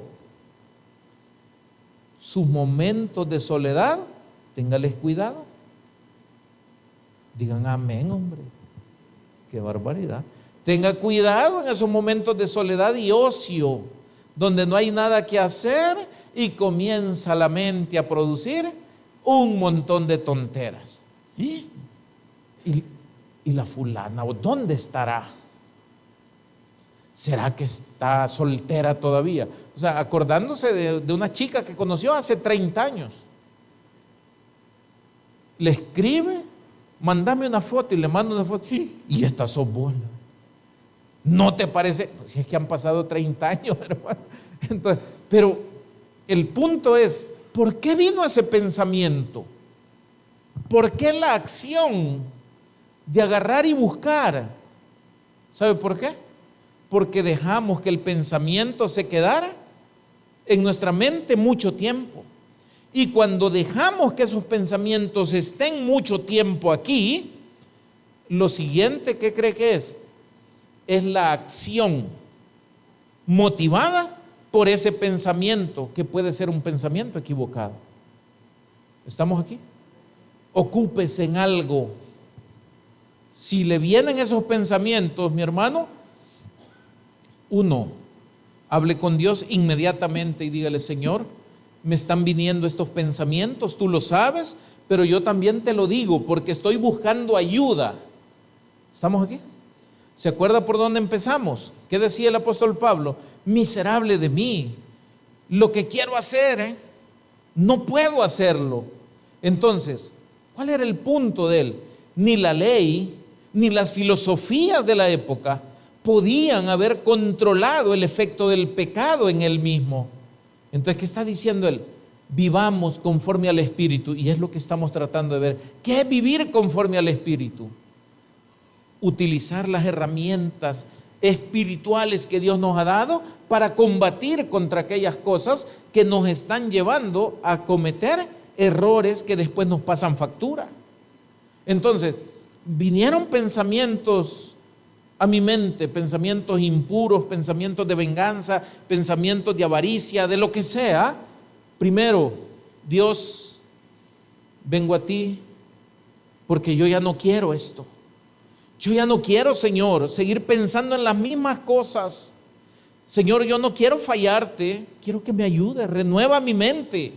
sus momentos de soledad, téngales cuidado. Digan amén, hombre. Qué barbaridad. Tenga cuidado en esos momentos de soledad y ocio, donde no hay nada que hacer y comienza la mente a producir un montón de tonteras. ¿Y la fulana, dónde estará? ¿Será que está soltera todavía? O sea, acordándose de una chica que conoció hace 30 años. Le escribe: mándame una foto, y le manda una foto. Y esta sos vos. ¿No te parece? Pues es que han pasado 30 años, hermano. Entonces, pero el punto es, ¿por qué vino ese pensamiento? ¿Por qué la acción de agarrar y buscar? ¿Sabe por qué? Porque dejamos que el pensamiento se quedara en nuestra mente mucho tiempo. Y cuando dejamos que esos pensamientos estén mucho tiempo aquí, lo siguiente, ¿qué cree que es? Es la acción motivada por ese pensamiento, que puede ser un pensamiento equivocado. ¿Estamos aquí? Ocúpese en algo. Si le vienen esos pensamientos, mi hermano, uno, hable con Dios inmediatamente y dígale: Señor, me están viniendo estos pensamientos, tú lo sabes, pero yo también te lo digo porque estoy buscando ayuda. ¿Estamos aquí? ¿Se acuerda por dónde empezamos? ¿Qué decía el apóstol Pablo? Miserable de mí, lo que quiero hacer, no puedo hacerlo. Entonces, ¿cuál era el punto de él? Ni la ley, ni las filosofías de la época podían haber controlado el efecto del pecado en él mismo. Entonces, ¿qué está diciendo él? Vivamos conforme al Espíritu, y es lo que estamos tratando de ver. ¿Qué es vivir conforme al Espíritu? Utilizar las herramientas espirituales que Dios nos ha dado para combatir contra aquellas cosas que nos están llevando a cometer errores que después nos pasan factura. Entonces, vinieron pensamientos a mi mente, pensamientos impuros, pensamientos de venganza, pensamientos de avaricia, de lo que sea. Primero, Dios, vengo a ti porque yo ya no quiero esto. Yo ya no quiero, Señor, seguir pensando en las mismas cosas. Señor, yo no quiero fallarte, quiero que me ayudes, renueva mi mente,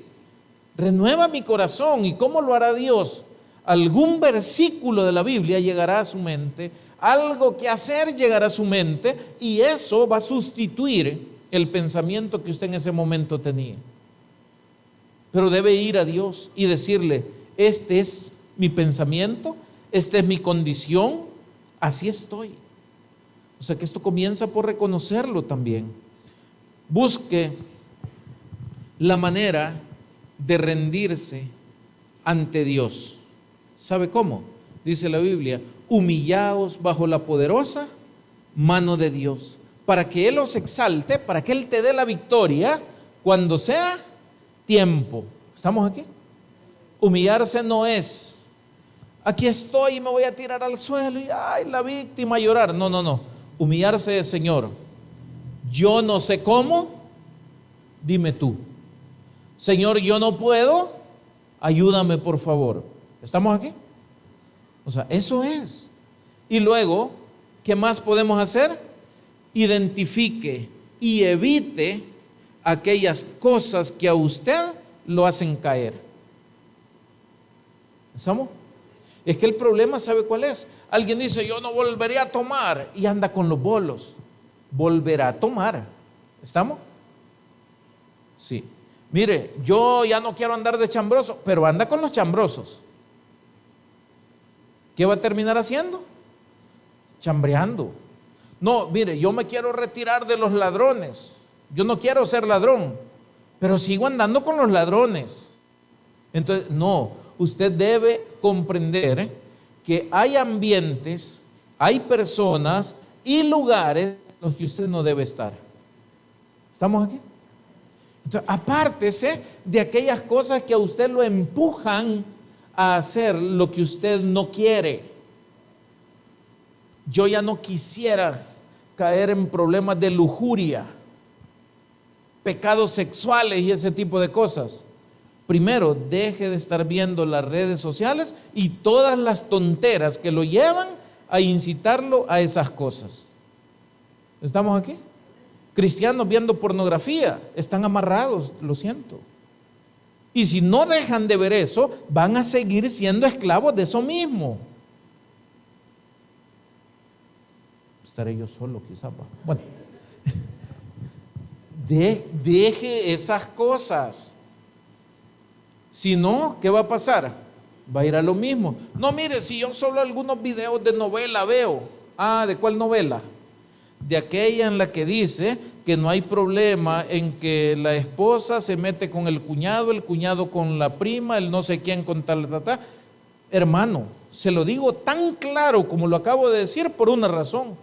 renueva mi corazón. ¿Y cómo lo hará Dios? Algún versículo de la Biblia llegará a su mente, algo que hacer llegará a su mente, y eso va a sustituir el pensamiento que usted en ese momento tenía. Pero debe ir a Dios y decirle: este es mi pensamiento, esta es mi condición, así estoy. O sea que esto comienza por reconocerlo también. Busque la manera de rendirse ante Dios. ¿Sabe cómo? Dice la Biblia: humillaos bajo la poderosa mano de Dios, para que Él os exalte, para que Él te dé la victoria cuando sea tiempo. ¿Estamos aquí? Humillarse no es, aquí estoy y me voy a tirar al suelo y ay, la víctima a llorar. No, no, no. Humillarse es, Señor, yo no sé cómo, dime tú. Señor, yo no puedo, ayúdame por favor. ¿Estamos aquí? O sea, eso es. Y luego, ¿qué más podemos hacer? Identifique y evite aquellas cosas que a usted lo hacen caer. ¿Estamos? Es que el problema, ¿sabe cuál es? Alguien dice, yo no volveré a tomar, y anda con los bolos. Volverá a tomar. ¿Estamos? Sí. Mire, yo ya no quiero andar de chambroso, pero anda con los chambrosos. ¿Qué va a terminar haciendo? Chambreando. No, mire, yo me quiero retirar de los ladrones. Yo no quiero ser ladrón, pero sigo andando con los ladrones. Entonces, no, usted debe comprender que hay ambientes, hay personas y lugares en los que usted no debe estar. ¿Estamos aquí? Entonces, apártese de aquellas cosas que a usted lo empujan a hacer lo que usted no quiere. Yo ya no quisiera caer en problemas de lujuria, pecados sexuales y ese tipo de cosas. Primero, deje de estar viendo las redes sociales y todas las tonteras que lo llevan a incitarlo a esas cosas. ¿Estamos aquí? Cristianos viendo pornografía, están amarrados, lo siento. Y si no dejan de ver eso, van a seguir siendo esclavos de eso mismo. Estaré yo solo quizás. Bueno, deje esas cosas. Si no, ¿qué va a pasar? Va a ir a lo mismo. No, mire, si yo solo algunos videos de novela veo. Ah, ¿de cuál novela? De aquella en la que dice que no hay problema en que la esposa se mete con el cuñado con la prima, el no sé quién con tal. Hermano, se lo digo tan claro como lo acabo de decir por una razón.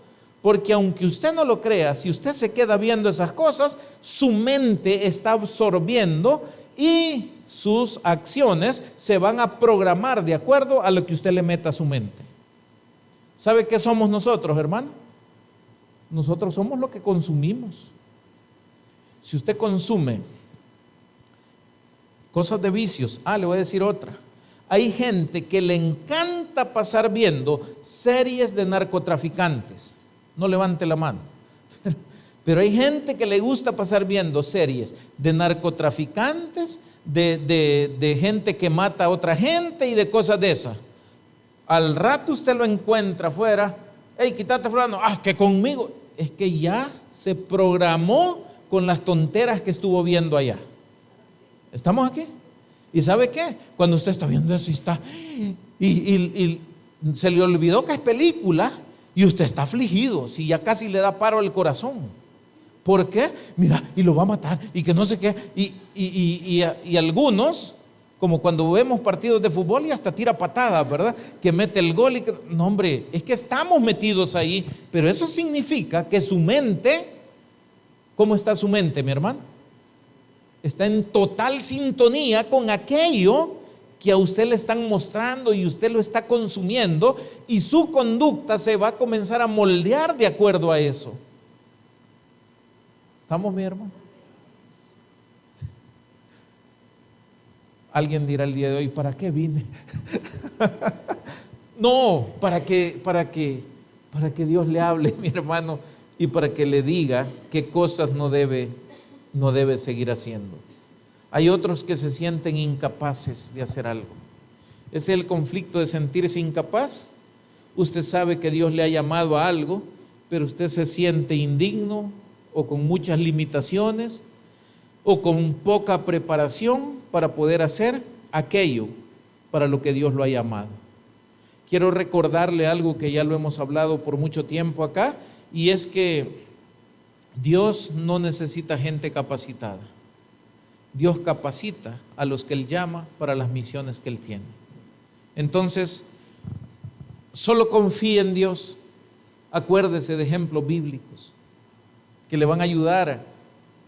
Porque aunque usted no lo crea, si usted se queda viendo esas cosas, su mente está absorbiendo y sus acciones se van a programar de acuerdo a lo que usted le meta a su mente. ¿Sabe qué somos nosotros, hermano? Nosotros somos lo que consumimos. Si usted consume cosas de vicios, le voy a decir otra. Hay gente que le encanta pasar viendo series de narcotraficantes. No levante la mano. Pero hay gente que le gusta pasar viendo series de narcotraficantes, de gente que mata a otra gente y de cosas de esas. Al rato usted lo encuentra afuera. Hey, quítate fulano. Que conmigo. Es que ya se programó con las tonteras que estuvo viendo allá. ¿Estamos aquí? ¿Y sabe qué? Cuando usted está viendo eso y está y se le olvidó que es película y usted está afligido, si ya casi le da paro el corazón. ¿Por qué? Mira, y lo va a matar y que no sé qué. Y algunos, como cuando vemos partidos de fútbol y hasta tira patadas, ¿verdad? Que mete el gol y que... No, hombre, es que estamos metidos ahí, pero eso significa que su mente, ¿cómo está su mente, mi hermano? Está en total sintonía con aquello que a usted le están mostrando y usted lo está consumiendo, y su conducta se va a comenzar a moldear de acuerdo a eso. ¿Estamos, mi hermano? Alguien dirá el día de hoy, ¿para qué vine? No, para que Dios le hable, mi hermano, y para que le diga qué cosas no debe seguir haciendo. Hay otros que se sienten incapaces de hacer algo. Es el conflicto de sentirse incapaz. Usted sabe que Dios le ha llamado a algo, pero usted se siente indigno o con muchas limitaciones o con poca preparación para poder hacer aquello para lo que Dios lo ha llamado. Quiero recordarle algo que ya lo hemos hablado por mucho tiempo acá, y es que Dios no necesita gente capacitada. Dios capacita a los que Él llama para las misiones que Él tiene. Entonces, Solo confíe en Dios. Acuérdese de ejemplos bíblicos que le van a ayudar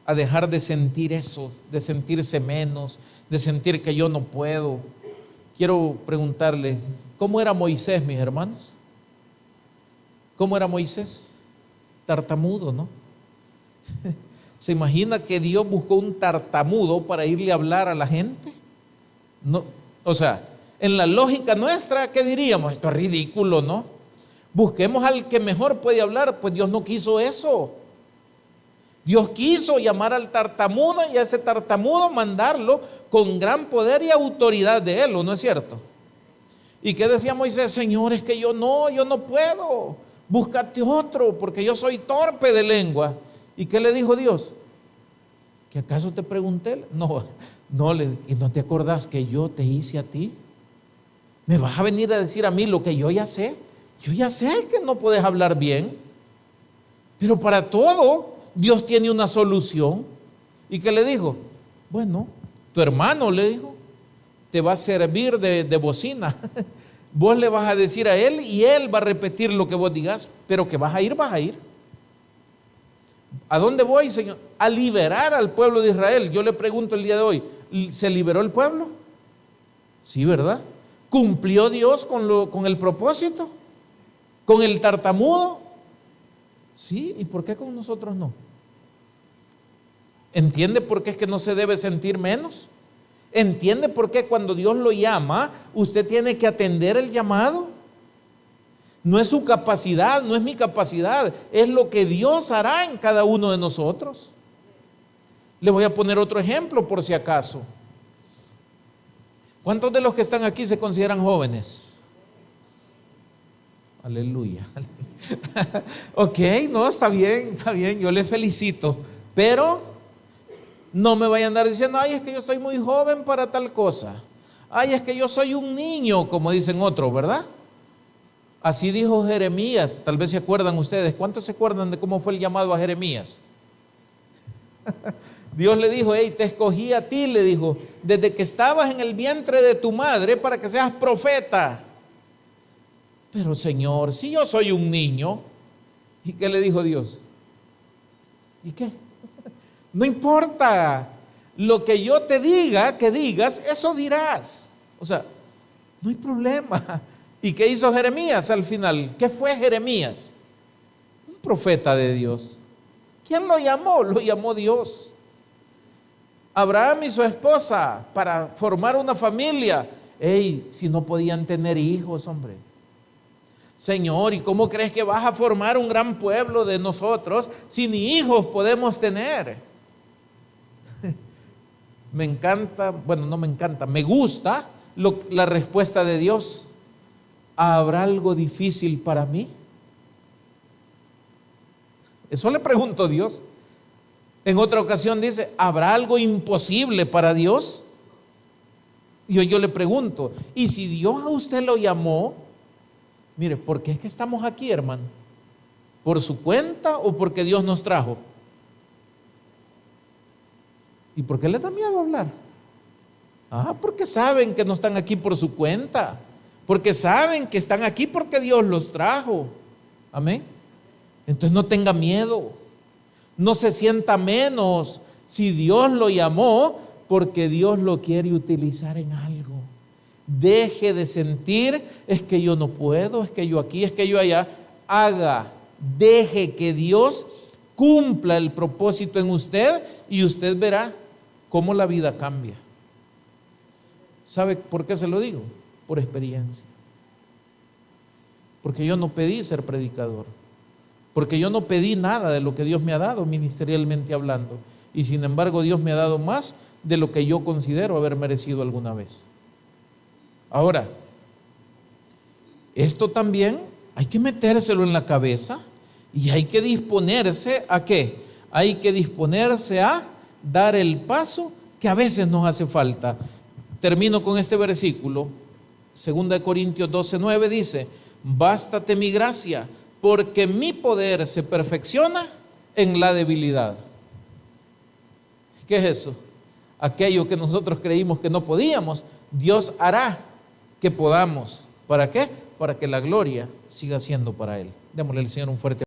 a dejar de sentir eso, de sentirse menos, de sentir que yo no puedo. Quiero preguntarle, ¿cómo era Moisés, mis hermanos? ¿Cómo era Moisés? Tartamudo, ¿no? ¿Se imagina que Dios buscó un tartamudo para irle a hablar a la gente? No, o sea, en la lógica nuestra, ¿qué diríamos? Esto es ridículo, ¿no? Busquemos al que mejor puede hablar. Pues Dios no quiso eso. Dios quiso llamar al tartamudo y a ese tartamudo mandarlo con gran poder y autoridad de él, ¿o no es cierto? ¿Y qué decía Moisés? Señor, es que yo no puedo. Búscate otro, porque yo soy torpe de lengua. ¿Y qué le dijo Dios? ¿Que acaso te pregunté? ¿Y no te acordás que yo te hice a ti? ¿Me vas a venir a decir a mí lo que yo ya sé? Yo ya sé que no puedes hablar bien, pero para todo Dios tiene una solución. ¿Y qué le dijo? Bueno, tu hermano, le dijo, te va a servir de bocina. Vos le vas a decir a él y él va a repetir lo que vos digas, pero que vas a ir, vas a ir. ¿A dónde voy, Señor? A liberar al pueblo de Israel. Yo le pregunto el día de hoy, ¿se liberó el pueblo? Sí, ¿verdad? ¿Cumplió Dios con el propósito? ¿Con el tartamudo? Sí, ¿y por qué con nosotros no? ¿Entiende por qué es que no se debe sentir menos? ¿Entiende por qué cuando Dios lo llama, usted tiene que atender el llamado? No es su capacidad, no es mi capacidad, es lo que Dios hará en cada uno de nosotros. Le voy a poner otro ejemplo por si acaso. ¿Cuántos de los que están aquí se consideran jóvenes? Aleluya. Ok, no, está bien, yo le felicito. Pero no me vayan a andar diciendo, ay, es que yo estoy muy joven para tal cosa. Ay, es que yo soy un niño, como dicen otros, ¿verdad? Así dijo Jeremías, tal vez se acuerdan ustedes. ¿Cuántos se acuerdan de cómo fue el llamado a Jeremías? Dios le dijo, hey, te escogí a ti, le dijo, desde que estabas en el vientre de tu madre para que seas profeta. Pero Señor, si yo soy un niño, ¿y qué le dijo Dios? ¿Y qué? No importa, lo que yo te diga, que digas, eso dirás. O sea, no hay problema. ¿Y qué hizo Jeremías al final? ¿Qué fue Jeremías? Un profeta de Dios. ¿Quién lo llamó? Lo llamó Dios. Abraham y su esposa para formar una familia. Ey, si no podían tener hijos, hombre. Señor, ¿y cómo crees que vas a formar un gran pueblo de nosotros si ni hijos podemos tener? Me encanta, bueno, no me encanta, me gusta la respuesta de Dios. ¿Habrá algo difícil para mí? Eso le pregunto a Dios. En otra ocasión dice, ¿habrá algo imposible para Dios? Y yo le pregunto, ¿y si Dios a usted lo llamó? Mire, ¿por qué es que estamos aquí, hermano? ¿Por su cuenta o porque Dios nos trajo? ¿Y por qué les da miedo hablar? Porque saben que no están aquí por su cuenta, porque saben que están aquí porque Dios los trajo. Amén. Entonces no tenga miedo, no se sienta menos si Dios lo llamó, porque Dios lo quiere utilizar en algo. Deje de sentir, es que yo no puedo, es que yo aquí, es que yo allá. Deje que Dios cumpla el propósito en usted y usted verá cómo la vida cambia. ¿Sabe por qué se lo digo? Por experiencia. Porque yo no pedí ser predicador, porque yo no pedí nada de lo que Dios me ha dado ministerialmente hablando, y sin embargo Dios me ha dado más de lo que yo considero haber merecido alguna vez. Ahora, esto también hay que metérselo en la cabeza y hay que disponerse ¿a qué? Hay que disponerse a dar el paso que a veces nos hace falta. Termino con este versículo, 2 Corintios 12:9 dice, bástate mi gracia, porque mi poder se perfecciona en la debilidad. ¿Qué es eso? Aquello que nosotros creímos que no podíamos, Dios hará que podamos. ¿Para qué? para que la gloria siga siendo para Él. Démosle al Señor un fuerte